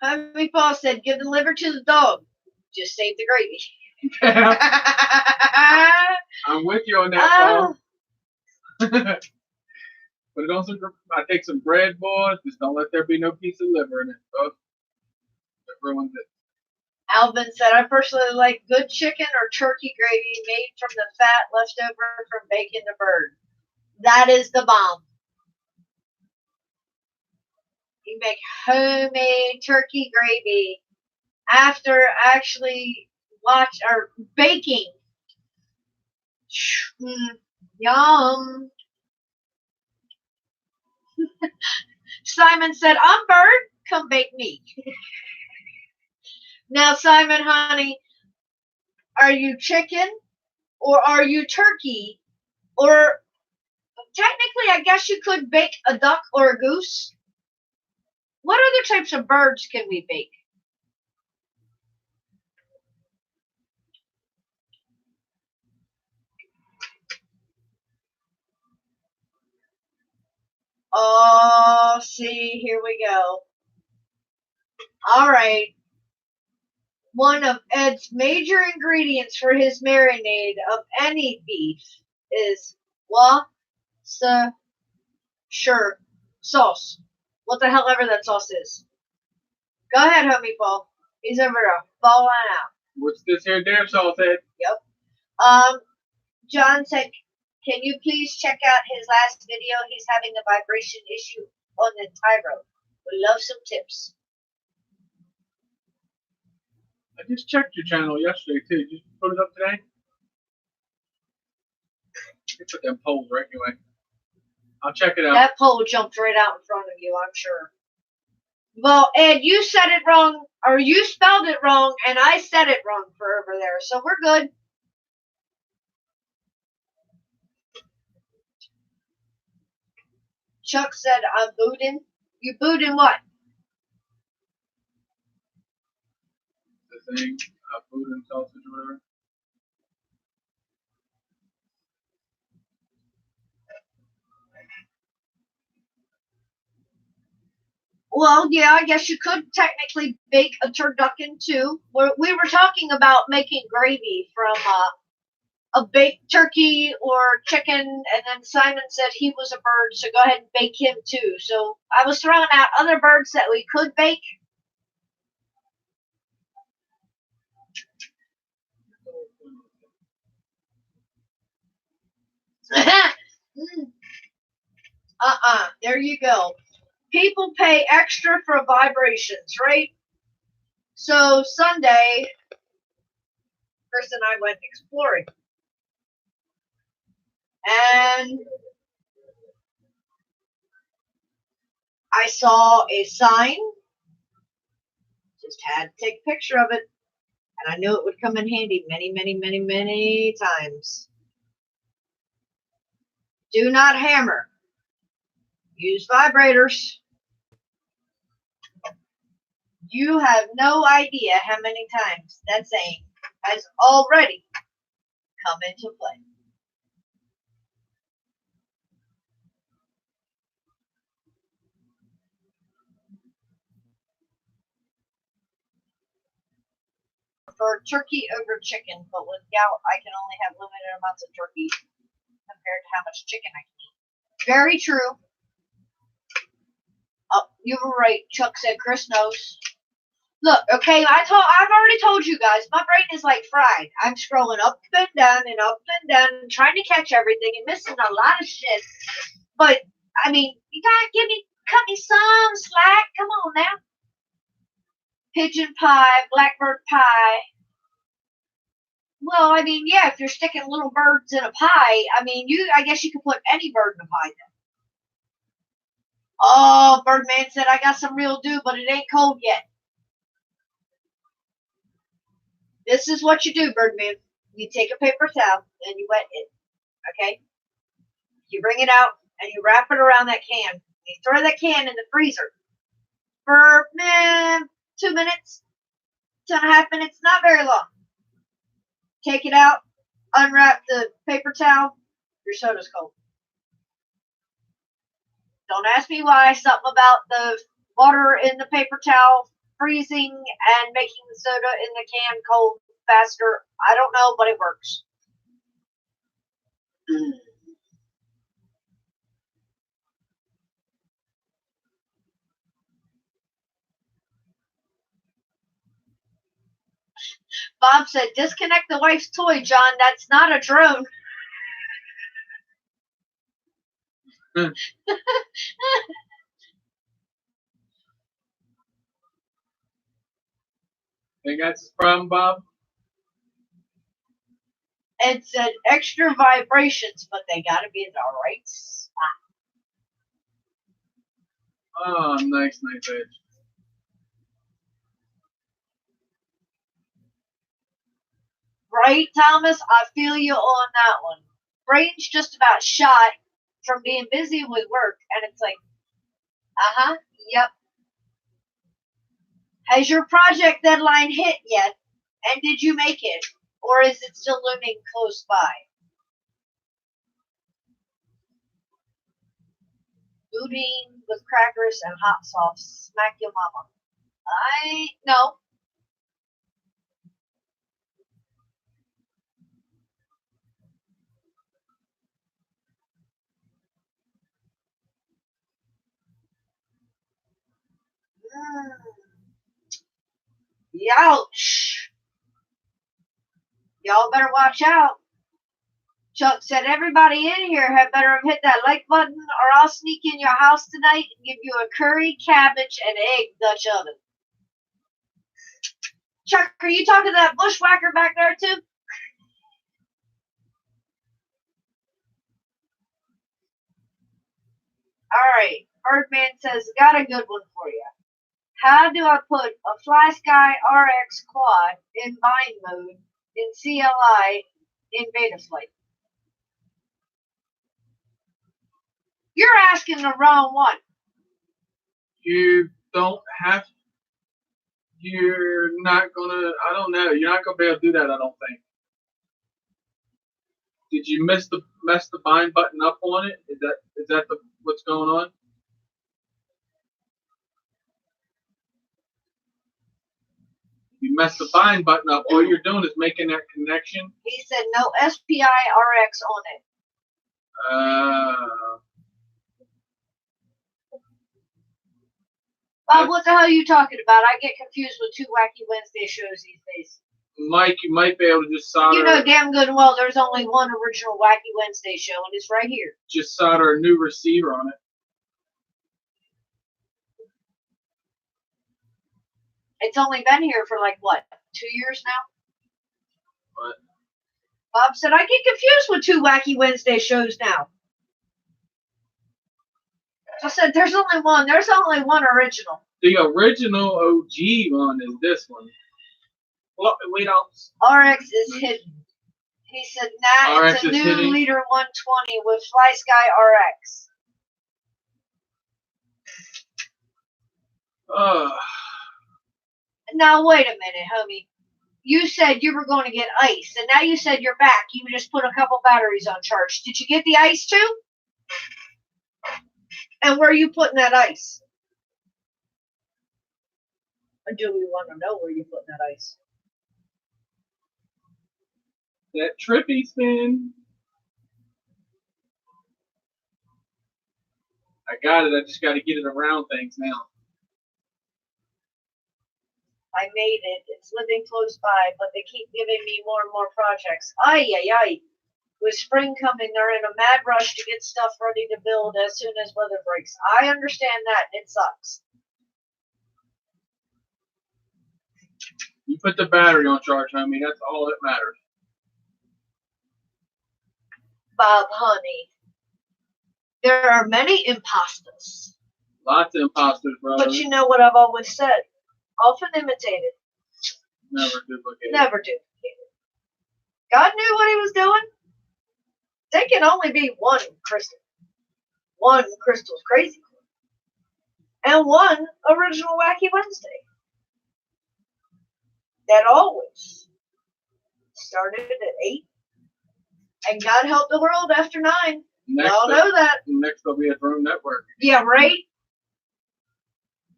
Homie Paul said, give the liver to the dog. Just save the gravy. I'm with you on that, Paul. Put it on some. I take some bread, boys. Just don't let there be no piece of liver in it. Oh, that ruins it. Alvin said, I personally like good chicken or turkey gravy made from the fat left over from baking the bird. That is the bomb. You make homemade turkey gravy after actually baking. Yum. Simon said, I'm bird, come bake me. Now, Simon, honey, are you chicken or are you turkey? Or technically, I guess you could bake a duck or a goose. What other types of birds can we bake? Oh, see, here we go. All right. One of Ed's major ingredients for his marinade of any beef is sure sauce. What the hell ever that sauce is. Go ahead, homie Paul. He's over there falling out. What's this here damn sauce, Ed? Yep. John said Can you please check out his last video? He's having a vibration issue on the Tyro. We love some tips. I just checked your channel yesterday too. Did you put it up today? You put them polls right anyway. I'll check it out. That poll jumped right out in front of you, I'm sure. Well, Ed, you said it wrong, or you spelled it wrong, and I said it wrong for over there, so we're good. Chuck said, I'm booting. You booting what? The thing, food and sausage or whatever. Well, yeah, I guess you could technically bake a turducken too. We were talking about making gravy from a baked turkey or chicken, and then Simon said he was a bird, so go ahead and bake him too. So I was throwing out other birds that we could bake. There you go. People pay extra for vibrations, right? So Sunday, Chris and I went exploring. And I saw a sign. Just had to take a picture of it. And I knew it would come in handy many, many, many, many times. Do not hammer. Use vibrators. You have no idea how many times that saying has already come into play. For turkey over chicken, but with gout, I can only have limited amounts of turkey compared to how much chicken I can eat. Very true. Oh, you were right. Chuck said Chris knows. Look, okay, I've already told you guys, my brain is like fried. I'm scrolling up and down and up and down, trying to catch everything and missing a lot of shit. But I mean, you gotta cut me some slack. Come on now. Pigeon pie, blackbird pie. Well, I mean, yeah, if you're sticking little birds in a pie, I guess you could put any bird in a pie then. Oh, Birdman said I got some real dew, but it ain't cold yet. This is what you do, Birdman. You take a paper towel and you wet it. Okay? You bring it out and you wrap it around that can. You throw that can in the freezer for 2 minutes, 2.5 minutes, not very long. Take it out, unwrap the paper towel, your soda's cold. Don't ask me why. Something about the water in the paper towel freezing and making the soda in the can cold faster. I don't know, but it works. Bob said, disconnect the wife's toy, John. That's not a drone. Think that's his problem, Bob? Ed said, extra vibrations, but they gotta be in the right spot. Oh, nice edge. Right, Thomas? I feel you on that one. Brain's just about shot from being busy with work, and it's like, yep. Has your project deadline hit yet? And did you make it? Or is it still looming close by? Boudin with crackers and hot sauce. Smack your mama. No. Youch. Y'all better watch out. Chuck said everybody in here had better have hit that like button or I'll sneak in your house tonight and give you a curry, cabbage, and egg Dutch oven. Chuck, are you talking to that bushwhacker back there too? Alright, Birdman says, got a good one for you. How do I put a Fly Sky RX quad in bind mode in CLI in beta flight? You're asking the wrong one. You don't have. You're not gonna. I don't know. You're not gonna be able to do that. I don't think. Did you mess the bind button up on it? Is that what's going on? You mess the bind button up. All you're doing is making that connection. He said no SPI RX on it. Bob, what the hell are you talking about? I get confused with two Wacky Wednesday shows these days. Mike, you might be able to just solder. You know damn good and well there's only one original Wacky Wednesday show, and it's right here. Just solder a new receiver on it. It's only been here for like, what, 2 years now? What? Bob said, I get confused with two Wacky Wednesday shows now. I said, there's only one. There's only one original. The original OG one is this one. Well, we don't. RX is hidden. He said, nah, RX it's a new hidden. Leader 120 with Fly Sky RX. Now, wait a minute, homie. You said you were going to get ice, and now you said you're back. You just put a couple batteries on charge. Did you get the ice, too? And where are you putting that ice? Or do we want to know where you're putting that ice? That trippy spin. I got it. I just got to get it around things now. I made it. It's living close by, but they keep giving me more and more projects. Ay, ay, ay. With spring coming, they're in a mad rush to get stuff ready to build as soon as weather breaks. I understand that. It sucks. You put the battery on charge, homie. That's all that matters. Bob, honey, there are many imposters. Lots of imposters, brother. But you know what I've always said. Often imitated. Never duplicated. Never duplicated. God knew what he was doing. There can only be one crystal. One crystal's crazy. And one original Wacky Wednesday. That always started at 8. And God help the world after 9. Y'all know that. Next there'll be a drone network. Yeah, right?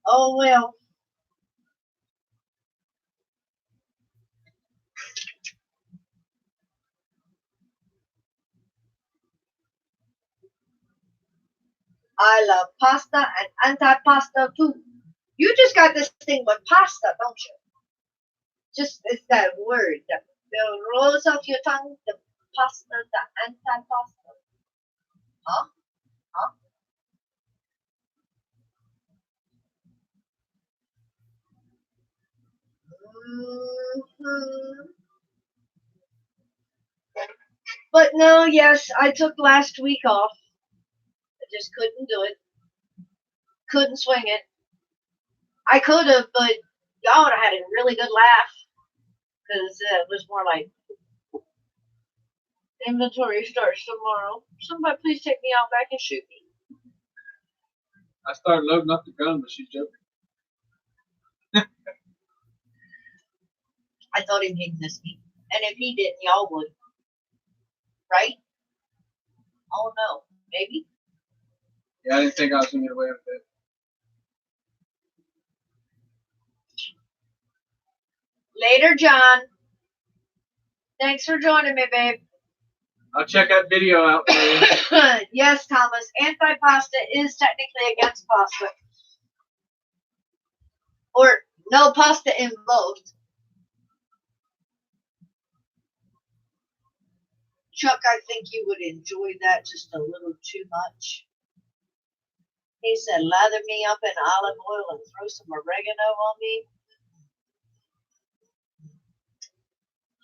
Oh, well. I love pasta and anti-pasta too. You just got this thing with pasta, don't you? Just, it's that word that rolls off your tongue, the pasta, the anti-pasta. Huh? Huh? Mm-hmm. But no, yes, I took last week off. I just couldn't do it. Couldn't swing it. I could have, but y'all would have had a really good laugh. Because it was more like, inventory starts tomorrow. Somebody please take me out back and shoot me. I started loading up the gun, but she's joking. I thought he didn't miss me. And if he didn't, y'all would. Right? Oh no. Maybe? Yeah, I didn't think I was going to get away with it. Later, John. Thanks for joining me, babe. I'll check that video out for you. Yes, Thomas. Anti-pasta is technically against pasta. Or no pasta involved. Chuck, I think you would enjoy that just a little too much. He said, lather me up in olive oil and throw some oregano on me.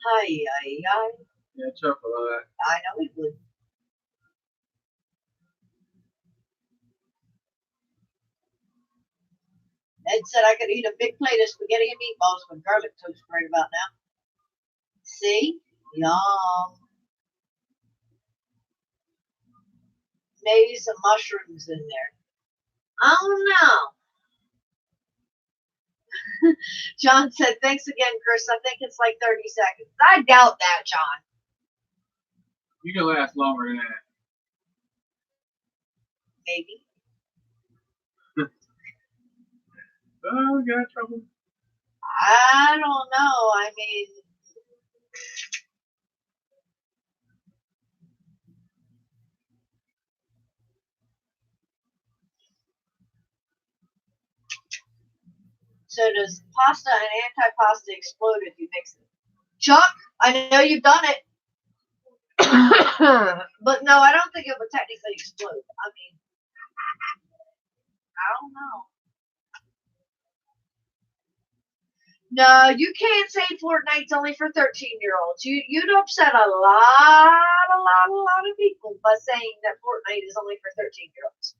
Hi, hi, hi. Yeah, Chuck will love that. I know he would. Ed said I could eat a big plate of spaghetti and meatballs with garlic toast right about now. See? Yum. Maybe some mushrooms in there. I don't know. John said, thanks again, Chris. I think it's like 30 seconds. I doubt that, John. You can last longer than that. Maybe. Oh, we got trouble. I don't know. I mean, so does pasta and antipasta explode if you mix it? Chuck, I know you've done it. But no, I don't think it would technically explode. I mean, I don't know. No, you can't say Fortnite's only for 13-year-olds. You'd upset a lot of people by saying that Fortnite is only for 13-year-olds.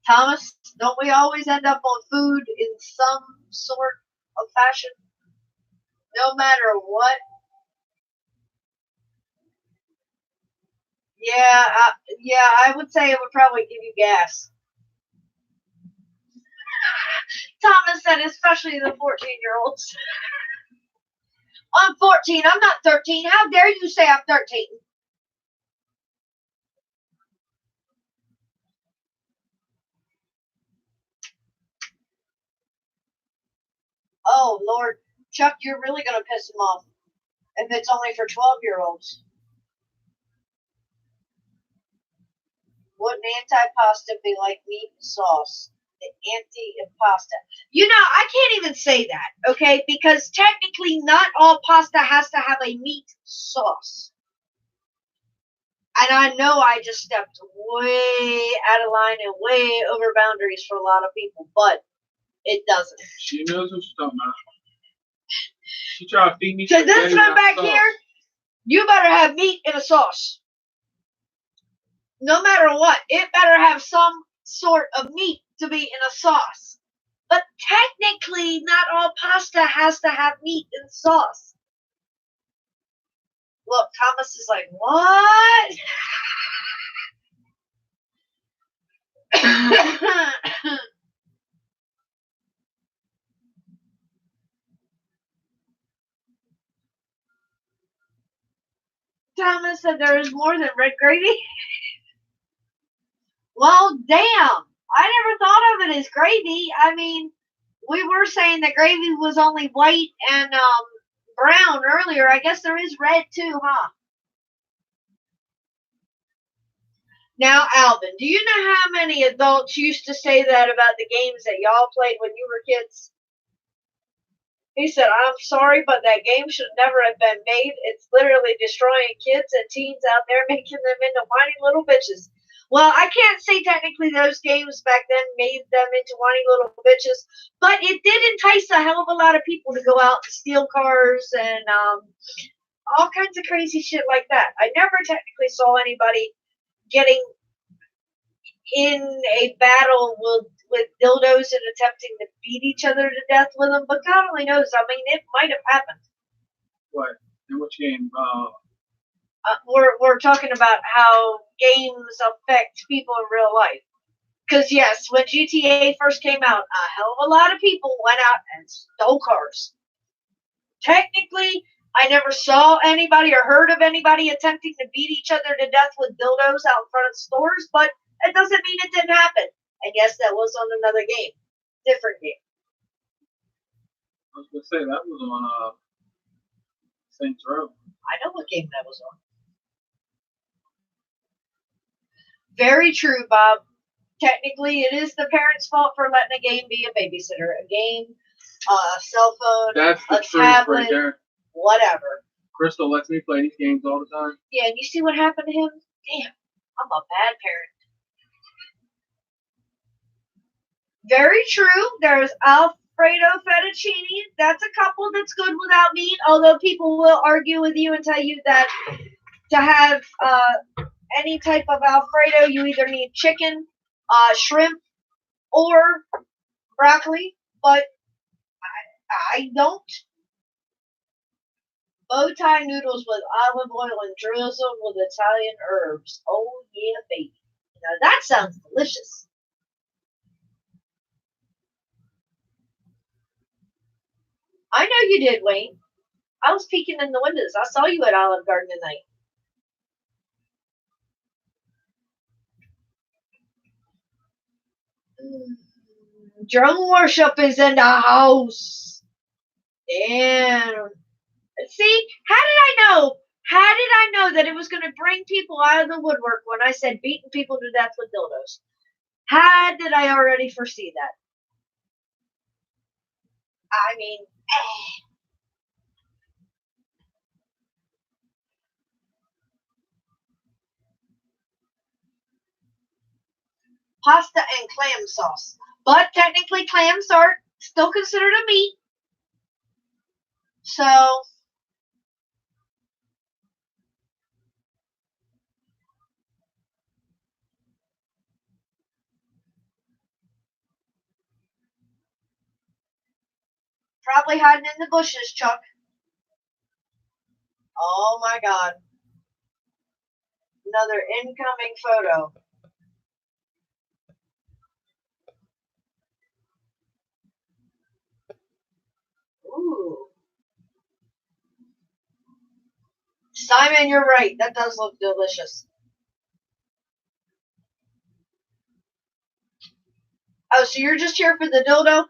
Thomas, don't we always end up on food in some sort of fashion? No matter what. Yeah, I would say it would probably give you gas. Thomas said, especially the 14-year-olds. I'm 14. I'm not 13. How dare you say I'm 13? Oh, Lord. Chuck, you're really going to piss him off if it's only for 12-year-olds. Wouldn't antipasta be like meat and sauce? The anti-pasta. You know, I can't even say that, okay? Because technically not all pasta has to have a meat sauce. And I know I just stepped way out of line and way over boundaries for a lot of people, but it doesn't. She knows what she's talking about. She tried to feed me. So this one back here, you better have meat in a sauce. No matter what, it better have some sort of meat to be in a sauce. But technically, not all pasta has to have meat in sauce. Look, Thomas is like, what? Thomas said there is more than red gravy. Well, damn. I never thought of it as gravy. I mean, we were saying that gravy was only white and brown earlier. I guess there is red too, huh? Now, Alvin, do you know how many adults used to say that about the games that y'all played when you were kids? He said, I'm sorry, but that game should never have been made. It's literally destroying kids and teens out there, making them into whiny little bitches. Well, I can't say technically those games back then made them into whiny little bitches, but it did entice a hell of a lot of people to go out and steal cars and all kinds of crazy shit like that. I never technically saw anybody getting in a battle with dildos and attempting to beat each other to death with them, but God only knows. I mean, it might have happened. What? In which game? We're talking about how games affect people in real life. Because yes, when GTA first came out, a hell of a lot of people went out and stole cars. Technically, I never saw anybody or heard of anybody attempting to beat each other to death with dildos out in front of stores, but it doesn't mean it didn't happen. And yes, that was on another game. Different game. I was going to say, that was on Saints Row. I know what game that was on. Very true, Bob. Technically, it is the parents' fault for letting a game be a babysitter. A game a cell phone, That's the a truth right tablet, there. whatever. Crystal lets me play these games all the time. Yeah, and you see what happened to him? Damn, I'm a bad parent. Very true. There's Alfredo fettuccine. That's a couple that's good without meat, although people will argue with you and tell you that to have any type of Alfredo, you either need chicken, shrimp, or broccoli, but I don't. Bow tie noodles with olive oil and drizzled with Italian herbs. Oh yeah, baby. Now that sounds delicious. I know you did, Wayne. I was peeking in the windows. I saw you at Olive Garden tonight. Drone worship is in the house. Damn. See, how did I know? How did I know that it was going to bring people out of the woodwork when I said beating people to death with dildos? How did I already foresee that? I mean, pasta and clam sauce. But technically, clams are still considered a meat. So, probably hiding in the bushes, Chuck. Oh my God. Another incoming photo. Ooh. Simon, you're right. That does look delicious. Oh, so you're just here for the dildo?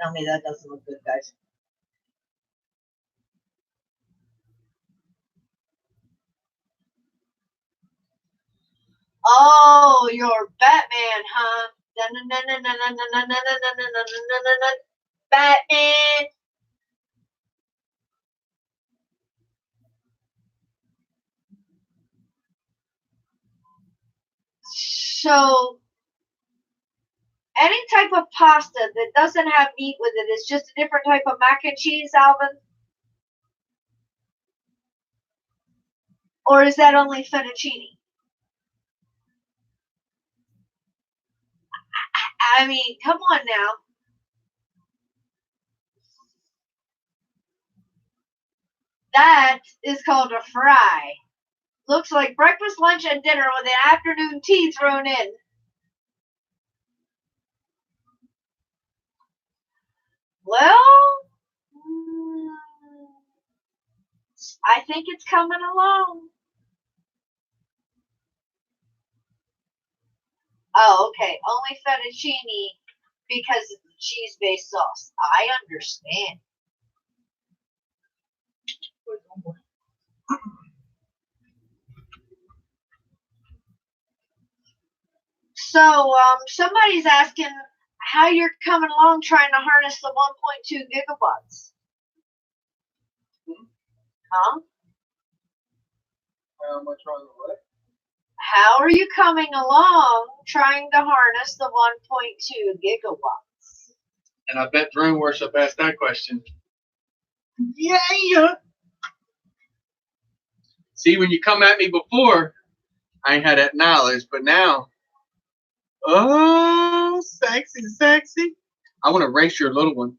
Tell me that doesn't look good, guys. Oh, you're Batman, huh? Batman. So, any type of pasta that doesn't have meat with it is just a different type of mac and cheese, Alvin? Or is that only fettuccine? I mean, come on now. That is called a fry. Looks like breakfast, lunch, and dinner with an afternoon tea thrown in. Well, I think it's coming along. Oh, okay. Only fettuccine because of the cheese-based sauce. I understand. So, somebody's asking how you're coming along trying to harness the 1.2 gigawatts. Huh? How much on what? How are you coming along trying to harness the 1.2 gigawatts? And I bet Drone Worship asked that question. Yeah. See, when you come at me before, I ain't had that knowledge, but now, oh, sexy. I want to race your little one.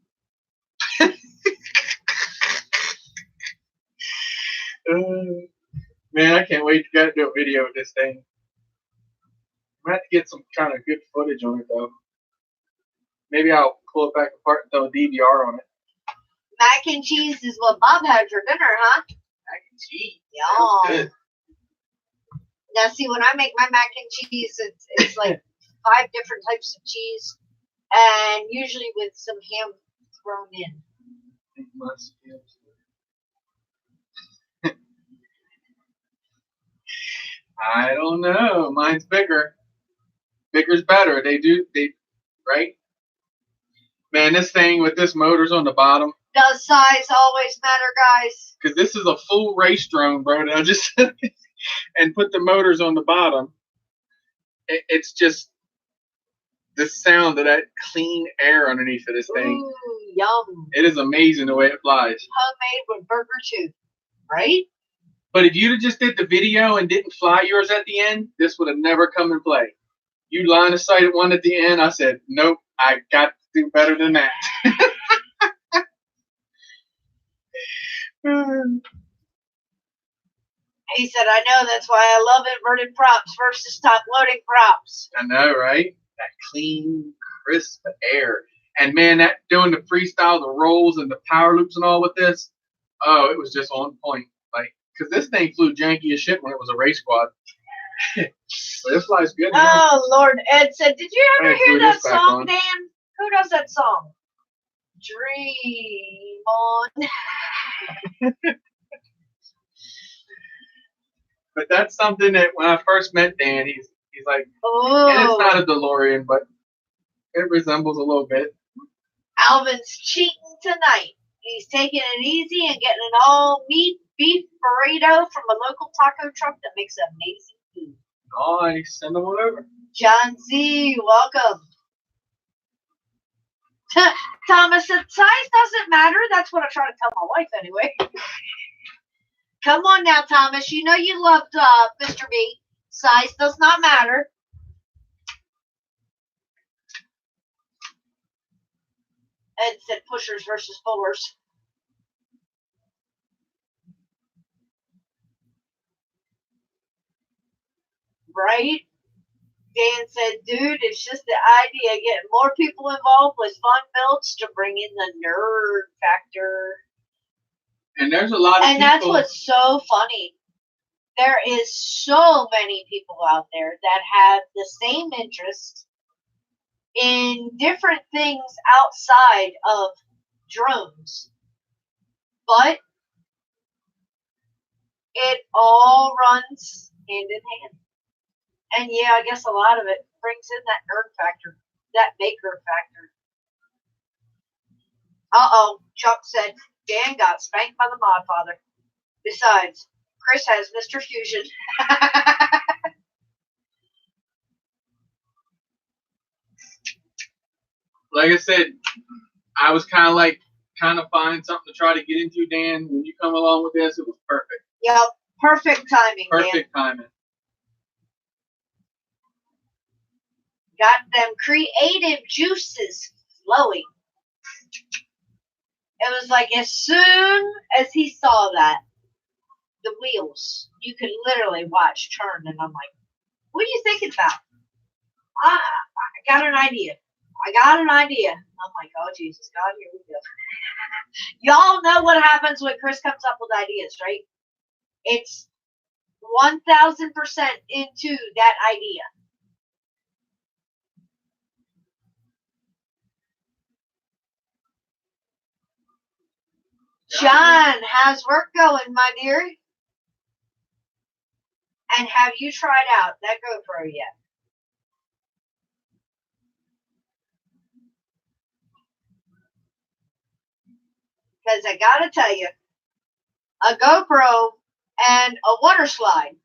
Man, I can't wait to do a video of this thing. I'm going to have to get some kind of good footage on it, though. Maybe I'll pull it back apart and throw a DVR on it. Mac and cheese is what Bob had for dinner, huh? Mac and cheese. Yeah. Good. Now, see, when I make my mac and cheese, it's like 5 different types of cheese, and usually with some ham thrown in. I don't know. Mine's bigger. Bigger's better. They right? Man, this thing with this motor's on the bottom. Does size always matter, guys? Because this is a full race drone, bro. And I just and put the motors on the bottom. It's just the sound of that clean air underneath of this thing. Ooh, yum. It is amazing the way it flies. Homemade with burger too, right? But if you'd have just did the video and didn't fly yours at the end, this would have never come in play. You line of sighted one at the end. I said, nope, I got to do better than that. He said, I know, that's why I love inverted props versus top loading props. I know, right? That clean, crisp air. And man, that doing the freestyle, the rolls and the power loops and all with this, oh, it was just on point. Like, because this thing flew janky as shit when it was a race quad. So this flies good. Oh, Lord. Ed said, did you ever hear that song, on. Dan? Who does that song? Dream on. But that's something that when I first met Dan, he's like, oh. And it's not a DeLorean, but it resembles a little bit. Alvin's cheating tonight. He's taking it easy and getting an all meat beef burrito from a local taco truck that makes amazing food. Nice. Send them on over. John Z, welcome. Thomas said, size doesn't matter. That's what I try to tell my wife anyway. Come on now, Thomas. You know you loved Mr. B. Size does not matter. Ed said pushers versus pullers. Right? Dan said, dude, it's just the idea. Getting more people involved with fun builds to bring in the nerd factor. And there's a lot of and people. That's what's so funny. There is so many people out there that have the same interest in different things outside of drones. But it all runs hand in hand. And yeah, I guess a lot of it brings in that nerd factor, that maker factor. Uh-oh, Chuck said, Dan got spanked by the mod father. Besides, Chris has Mr. Fusion. Like I said, I was kind of finding something to try to get into, Dan. When you come along with this, it was perfect. Yep, perfect timing, Perfect timing. Got them creative juices flowing. It was like as soon as he saw that, the wheels, you could literally watch turn, and I'm like, what are you thinking about? I got an idea. I'm like, oh, Jesus, God, here we go. Y'all know what happens when Chris comes up with ideas, right? It's 1,000% into that idea. John, how's work going, my dear? And have you tried out that GoPro yet? Because I gotta tell you, a GoPro and a water slide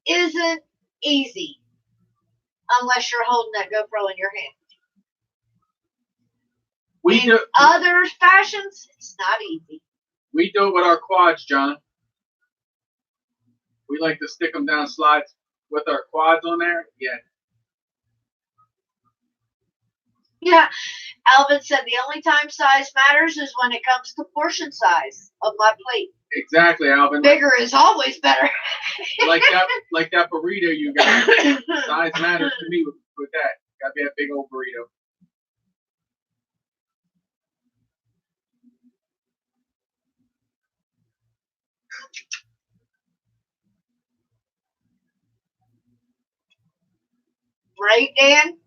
isn't easy unless you're holding that GoPro in your hand. In other fashions, it's not easy. We do it with our quads, John. We like to stick them down slides with our quads on there. Yeah. Yeah. Alvin said the only time size matters is when it comes to portion size of my plate. Exactly, Alvin. Bigger is always better. like that burrito you got. Size matters to me with that. Gotta be a big old burrito. Right, Dan?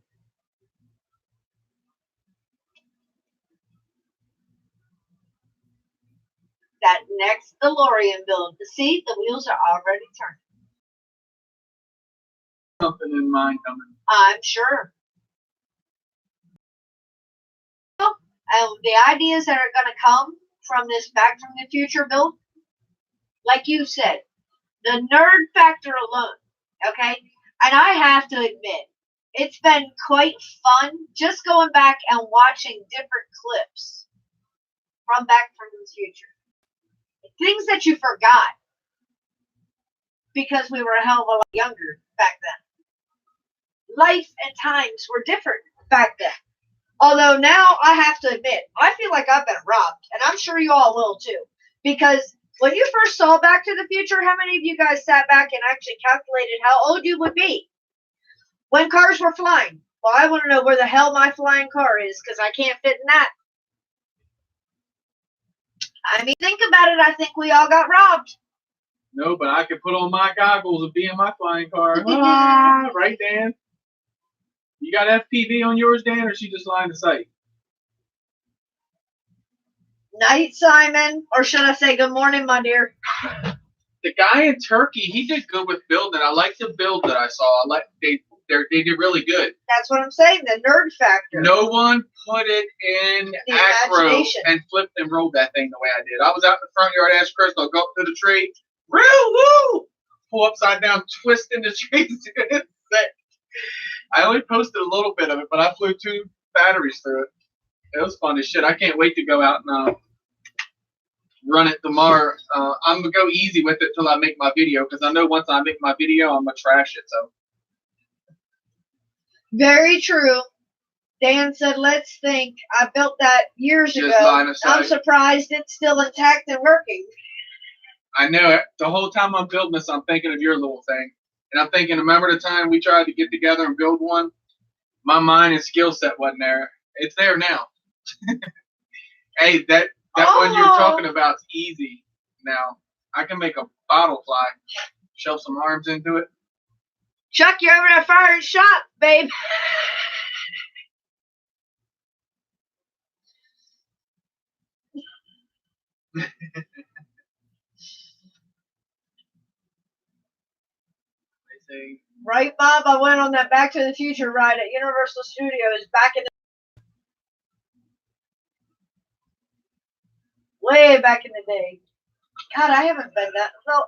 That next DeLorean build. See, the wheels are already turning. something in mind coming. I'm sure. And the ideas that are going to come from this Back from the Future build, like you said, the nerd factor alone, okay? And I have to admit, it's been quite fun just going back and watching different clips from Back from the Future. Things that you forgot because we were a hell of a lot younger back then. Life and times were different back then. Although now I have to admit, I feel like I've been robbed, and I'm sure you all will too. Because when you first saw Back to the Future, how many of you guys sat back and actually calculated how old you would be when cars were flying? Well, I want to know where the hell my flying car is, because I can't fit in that. I mean, think about it. I think we all got robbed. No, but I could put on my goggles and be in my flying car. Ah, right, Dan? You got FPV on yours, Dan, or is she just line of sight? Night, Simon. Or should I say good morning, my dear? The guy in Turkey, he did good with building. I like the build that I saw. I like they did really good. That's what I'm saying, the nerd factor. No one put it in The acro imagination. and flipped and rolled that thing the way I did. I was out in the front yard, asked Crystal, go up to the tree, woo, pull upside down, twist in the tree. I only posted a little bit of it, but I flew 2 batteries through it. It was fun as shit. I can't wait to go out and run it tomorrow. I'm going to go easy with it till I make my video, because I know once I make my video, I'm going to trash it. So. Very true. Dan said, let's think. I built that years Just ago. line of sight. I'm surprised it's still intact and working. I know it. The whole time I'm building this, I'm thinking of your little thing. And I'm thinking, remember the time we tried to get together and build one? My mind and skill set wasn't there. It's there now. Hey, that one you're talking about is easy now. I can make a bottle fly, shove some arms into it. Chuck, you're over there firing shots, babe. Right, Bob? I went on that Back to the Future ride at Universal Studios back in way back in the day. God, I haven't been that. Well,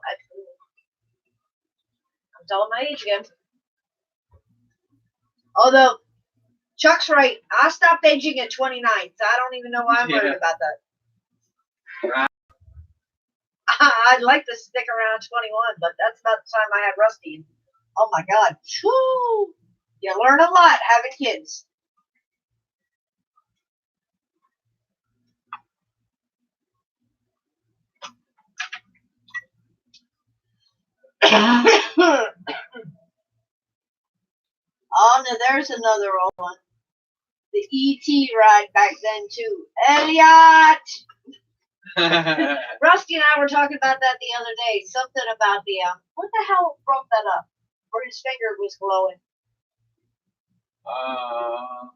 I'm telling my age again. Although, Chuck's right. I stopped aging at 29, so I don't even know why I'm worried about that. I'd like to stick around 21, but that's about the time I had Rusty. Oh my God. Woo! You learn a lot having kids. Oh, no, there's another old one. The E.T. ride back then, too. Elliot! Rusty and I were talking about that the other day. Something about the, what the hell broke that up? Where his finger was glowing.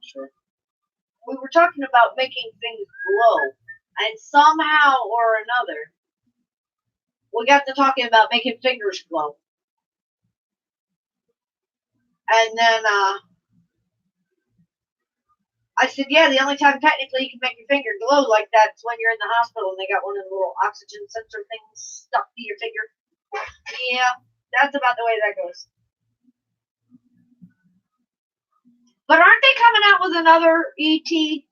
Sure. We were talking about making things glow. And somehow or another, we got to talking about making fingers glow. And then, I said, yeah, the only time technically you can make your finger glow like that is when you're in the hospital and they got one of the little oxygen sensor things stuck to your finger. Yeah, that's about the way that goes. But aren't they coming out with another E.T.?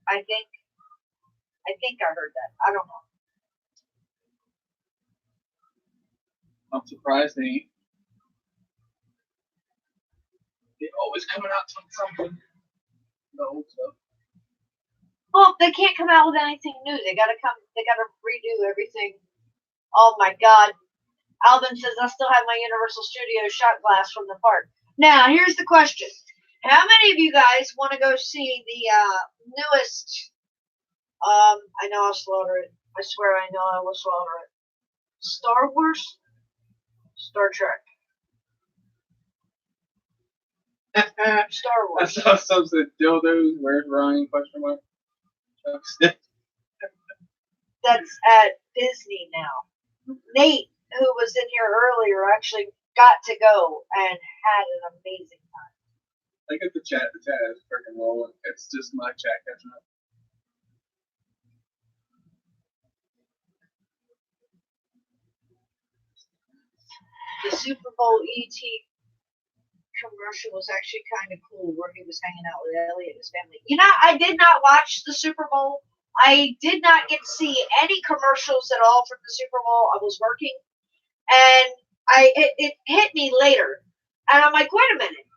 I think I heard that. I don't know. I'm surprised they always coming out with something. The old stuff. Well, they can't come out with anything new. They gotta redo everything. Oh my God. Alvin says I still have my Universal Studios shot glass from the park. Now, here's the question. How many of you guys want to go see the newest, I know I'll slaughter it. I swear I know I will slaughter it. Star Wars? Star Trek. Star I Wars. saw some said dildos. Where's Ryan? Question mark. That's at Disney now. Nate, who was in here earlier, actually got to go and had an amazing time. Look at the chat. The chat is freaking rolling. It's just my chat catching up. The Super Bowl ET commercial was actually kind of cool, where he was hanging out with Elliot and his family. You know, I did not watch the Super Bowl. I did not get to see any commercials at all from the Super Bowl. I was working, and it hit me later, and I'm like, wait a minute.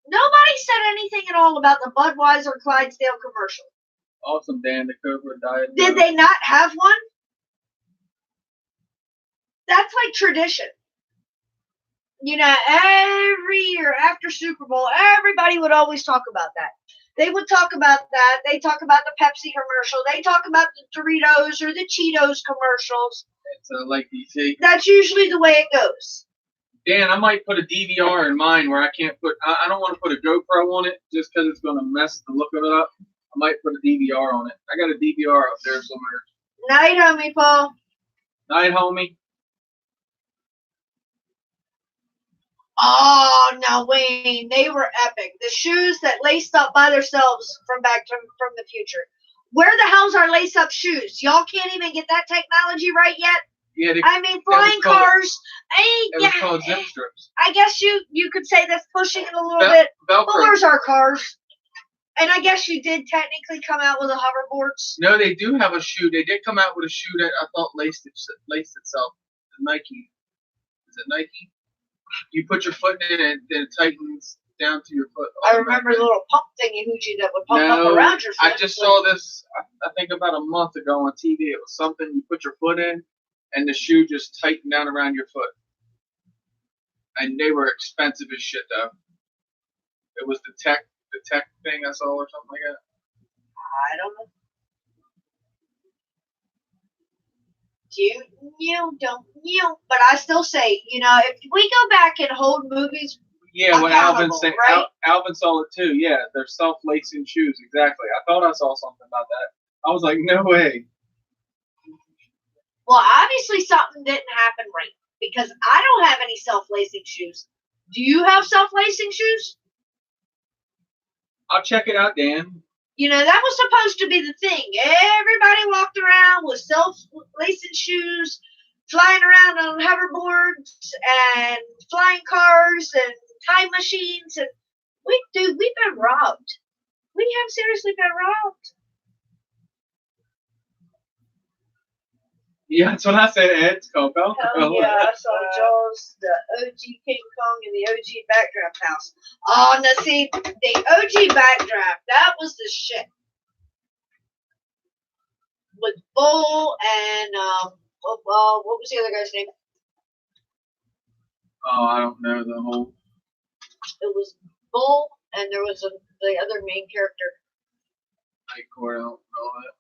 Nobody said anything at all about the Budweiser Clydesdale commercial. Awesome, Dan. The Cobra died. Did they not have one? That's like tradition. You know, every year after Super Bowl, everybody would always talk about that. They would talk about that. They talk about the Pepsi commercial. They talk about the Doritos or the Cheetos commercials. It's like DC. That's usually the way it goes. Dan, I might put a DVR in mine where I can't put. I don't want to put a GoPro on it just because it's going to mess the look of it up. I might put a DVR on it. I got a DVR up there somewhere. Night, homie, Paul. Night, homie. Oh, no, Wayne, they were epic. The shoes that laced up by themselves from the future. Where the hell's our lace-up shoes? Y'all can't even get that technology right yet? Yeah, I mean, flying cars. It was called zip strips. I guess you could say that's pushing it a little bit. Velcro. But where's our cars? And I guess you did technically come out with a hoverboards. No, they do have a shoe. They did come out with a shoe that I thought laced itself. The Nike. Is it Nike? You put your foot in it and then it tightens down to your foot. I remember the little pump thingy hoochie that would pump up around your foot. I just saw this, I think about a month ago on TV. It was something you put your foot in and the shoe just tightened down around your foot. And they were expensive as shit, though. It was the tech thing I saw or something like that. I don't know. But I still say, you know, if we go back and hold movies, yeah, what Alvin said, right? Alvin saw it too. Yeah, they're self-lacing shoes. Exactly. I thought I saw something about that. I was like, no way. Well, obviously something didn't happen right because I don't have any self-lacing shoes. Do you have self-lacing shoes? I'll check it out, Dan. You know, that was supposed to be the thing. Everybody walked around with self-lacing shoes, flying around on hoverboards and flying cars and time machines. And we've been robbed. We have seriously been robbed. Yeah, that's what I said, Ed. It's called Velcro. Hell yeah, I saw Jaws, the OG King Kong, and the OG Backdraft House. Oh, now see, the OG Backdraft, that was the shit. With Bull and, what was the other guy's name? Oh, I don't know the whole. It was Bull, and there was the other main character. Nightcore, I don't know that.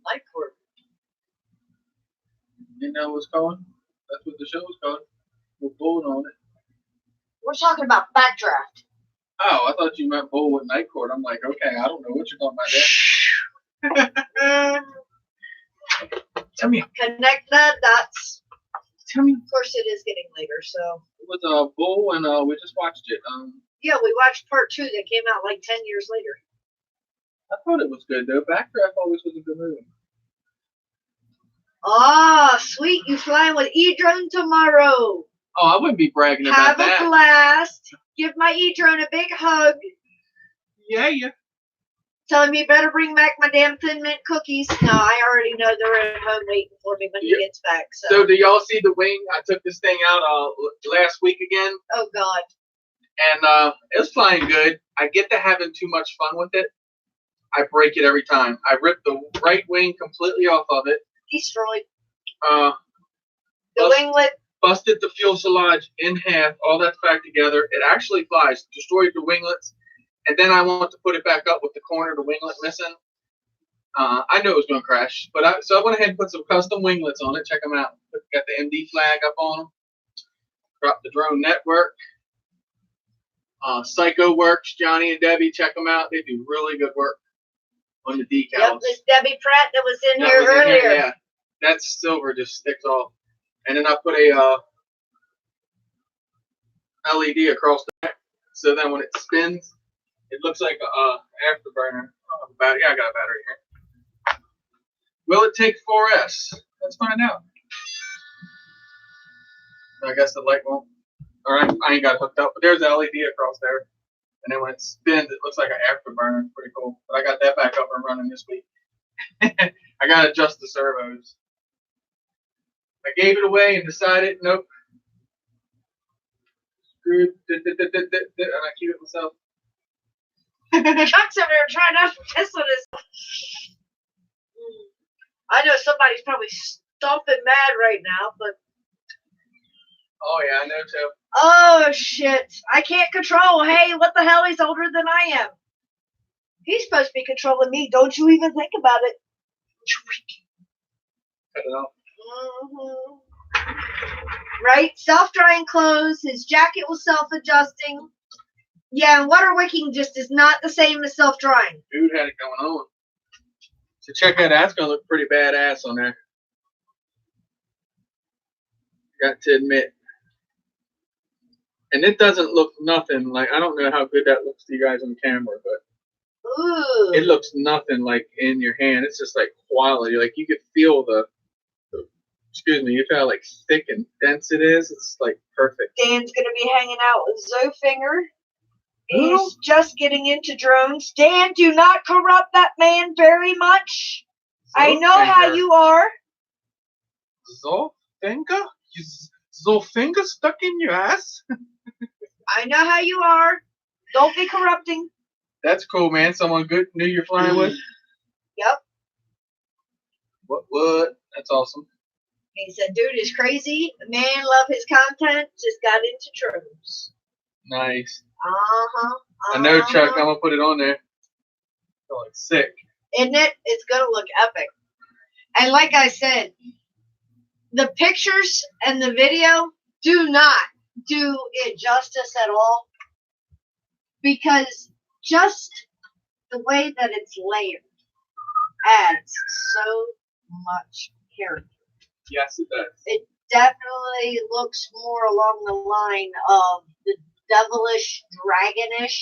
Nightcore. You know what's called? That's what the show was called. With Bull on it. We're talking about Backdraft. Oh, I thought you meant Bull with Nightcore. I'm like, okay, I don't know what you're talking about there. Tell me. Connect the dots. Tell me. Of course, it is getting later, so. It was Bull, and we just watched it. Yeah, we watched part 2 that came out like 10 years later. I thought it was good, though. Backdraft always was a good movie. Ah, sweet. You flying with E-Drone tomorrow. Oh, I wouldn't be bragging about that. Have a blast. Give my E-Drone a big hug. Yeah. Tell him you better bring back my damn Thin Mint cookies. No, I already know they're at home waiting for me when he gets back. So do y'all see the wing? I took this thing out last week again. Oh, God. And it was flying good. I get to having too much fun with it. I break it every time. I ripped the right wing completely off of it. Destroyed. The winglet. Busted the fuselage in half. All that back together. It actually flies. Destroyed the winglets. And then I want to put it back up with the corner of the winglet missing. I knew it was going to crash. So I went ahead and put some custom winglets on it. Check them out. Got the MD flag up on them. Dropped the drone network. Psycho Works, Johnny and Debbie, check them out. They do really good work on the decals. Yep, this Debbie Pratt that was in here earlier. Yeah, that silver just sticks off. and then I put a LED across the back, so then when it spins, it looks like a afterburner. Oh, battery. Yeah, I got a battery here. Will it take 4S? Let's find out. I guess the light won't. All right, I ain't got it hooked up, but there's an LED across there, and then when it spins, it looks like an afterburner. Pretty cool. But I got that back up and running this week. I gotta adjust the servos. I gave it away and decided, nope. Screwed. And I keep it myself. Chuck's over there trying not to piss on his. I know somebody's probably stomping mad right now, but. Oh yeah, I know too. Oh shit! I can't control. Hey, what the hell? He's older than I am. He's supposed to be controlling me. Don't you even think about it. Cut it off. Mm-hmm. Right? Self-drying clothes. His jacket was self-adjusting. Yeah, and water wicking just is not the same as self-drying. Dude had it going on. So check that out. That's going to look pretty badass on there. Got to admit. And it doesn't look nothing like, I don't know how good that looks to you guys on camera, but Ooh. it looks nothing like in your hand. It's just like quality. Like you could feel the excuse me, you feel how like thick and dense it is. It's like perfect. Dan's going to be hanging out with Zowfinger. He's just getting into drones. Dan, do not corrupt that man very much. I know how you are. Zowfinger? Zowfinger stuck in your ass? I know how you are. Don't be corrupting. That's cool, man. Someone good knew you're flying with? Yep. What? That's awesome. He said, dude is crazy. The man love his content. Just got into drones. Nice. Uh-huh. I know, Chuck. I'm going to put it on there. Feeling sick. Isn't it? It's going to look epic. And like I said, the pictures and the video do not do it justice at all. Because just the way that it's layered adds so much character. Yes, it does. It definitely looks more along the line of the devilish, dragonish,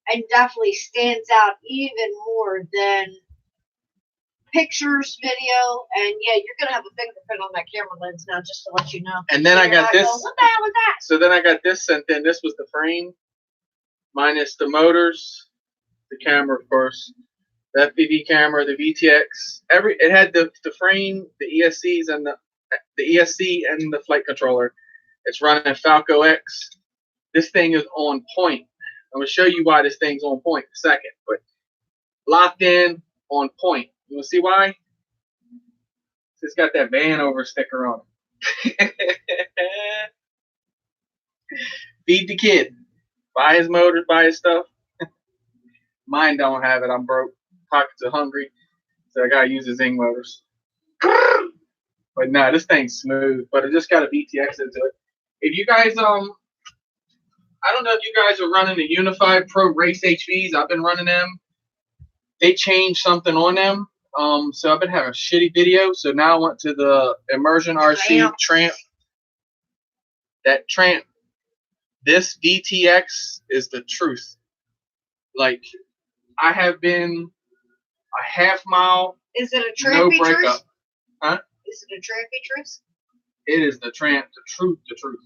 and definitely stands out even more than pictures, video, and yeah, you're gonna have a fingerprint on that camera lens now, just to let you know. And then I got this. What the hell is that? So then I got this sent in. This was the frame, minus the motors, the camera, of course, the FPV camera, the VTX. It had the frame, the ESCs, and the ESC and the flight controller. It's running Falco X. This thing is on point. I'm gonna show you why this thing's on point in a second, but locked in, on point. You wanna see why? It's got that Vanover sticker on it. Feed the kid. Buy his motors, buy his stuff. Mine don't have it. I'm broke. Pockets are hungry. So I gotta use the Zing motors. But nah, this thing's smooth. But I just got a VTX into it. If you guys I don't know if you guys are running the Unified Pro Race HVs. I've been running them. They changed something on them. So I've been having shitty video. So now I went to the Immersion RC Tramp. That Tramp. This VTX is the truth. Like, I have been a half mile. Is it a No trampy breakup. truce? Huh? Is it a trampy truce? It is the Tramp, the truth, the truth.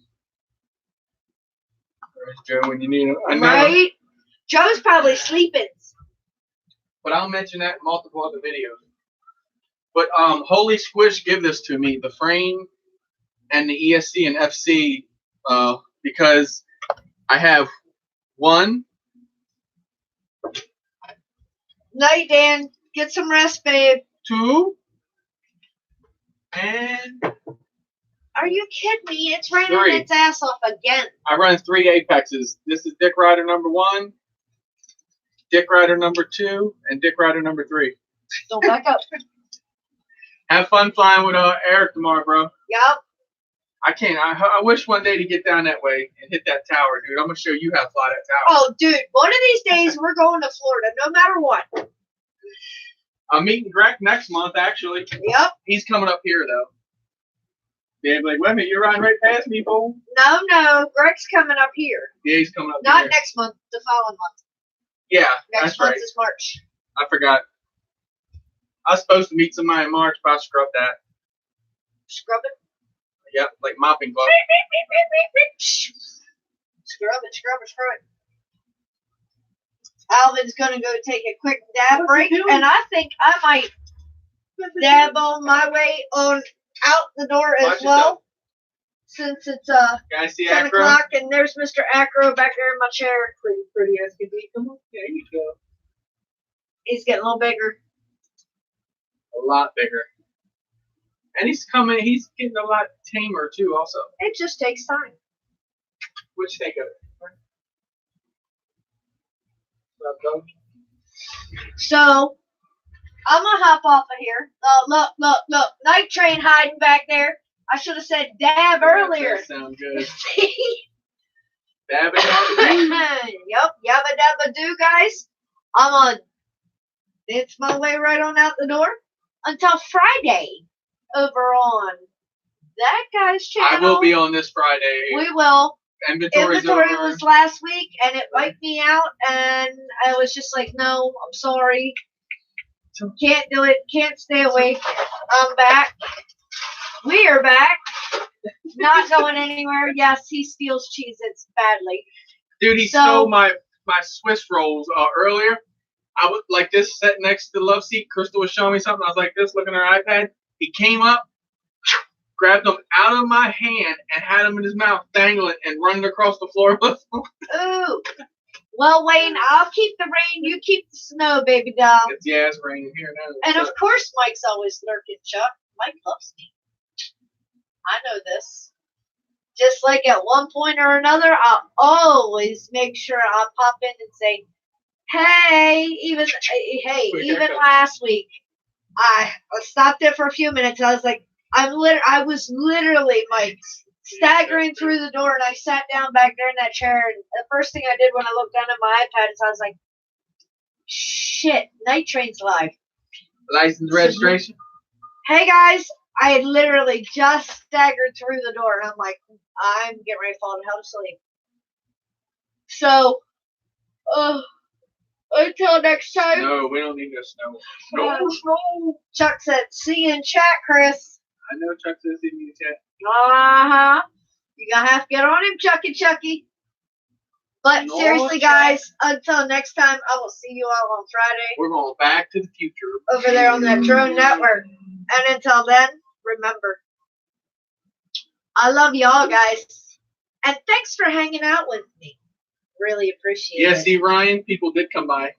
There's Joe when you need him. Right? Joe's probably sleeping. But I'll mention that in multiple other videos. But Holy Squish give this to me, the frame and the ESC and FC, because I have one. Night, Dan. Get some rest, babe. 2, and Are you kidding me? It's raining 3. its ass off again. I run 3 Apexes. This is Dick Rider number 1, Dick Rider number 2, and Dick Rider number 3. So back up. Have fun flying with Eric tomorrow, bro. Yup. I can't. I wish one day to get down that way and hit that tower, dude. I'm gonna show you how to fly that tower. Oh, dude. One of these days we're going to Florida, no matter what. I'm meeting Greg next month, actually. Yep. He's coming up here though. Yeah, like, wait a minute, you're riding right past me, fool. No, Greg's coming up here. Yeah, he's coming up Not here. next month, the following month. Yeah, Next that's month right. is March. I forgot. I was supposed to meet somebody in March, but I scrubbed that. Scrub it. Yep, like mopping glove. Scrub it. Alvin's gonna go take a quick dab break, and I think I might dab on my way on out the door as well. Since it's Guys, see 10 Acro? o'clock, and there's Mr. Acro back there in my chair. Pretty as can be. Come on, there you go. He's getting a little bigger. A lot bigger. And he's getting a lot tamer too, also. It just takes time. Which take of it? So, I'm gonna hop off of here. Look. Night Train hiding back there. I should have said dab earlier. That sounds good. See? Dab it. Yep, yabba dabba do, guys. I'm gonna dance my way right on out the door until Friday over on that guy's channel. I will be on this Friday. We will. Inventory was last week, and it wiped me out, and I was just like, no, I'm sorry. Can't do it. Can't stay awake. I'm back. We are back. Not going anywhere. Yes, he steals Cheez-Its badly. Dude, he stole my Swiss rolls earlier. I was like this, sitting next to the love seat. Crystal was showing me something. I was like this, looking at her iPad. He came up, grabbed them out of my hand, and had them in his mouth, dangling, and running across the floor with them. Ooh. Well, Wayne, I'll keep the rain. You keep the snow, baby doll. It's raining here now. And of course, Mike's always lurking, Chuck. Mike loves me. I know this. Just like at one point or another, I'll always make sure I'll pop in and say, hey, even last week, I stopped there for a few minutes. I was like, I was literally, Mike, staggering through the door, and I sat down back there in that chair, and the first thing I did when I looked down at my iPad is I was like, shit, Night Train's live. License registration? Hey, guys. I had literally just staggered through the door, and I'm like, I'm getting ready to fall the hell to sleep. So, until next time. No, we don't need no snow. No snow. Chuck said, see you in chat, Chris. I know Chuck says see me in chat. Uh-huh. You're going to have to get on him, Chucky. But seriously, guys, until next time, I will see you all on Friday. We're going back to the future. Over there on that drone network. And until then, remember, I love y'all, guys. And thanks for hanging out with me. Really appreciate it. Yeah, see, Ryan, people did come by.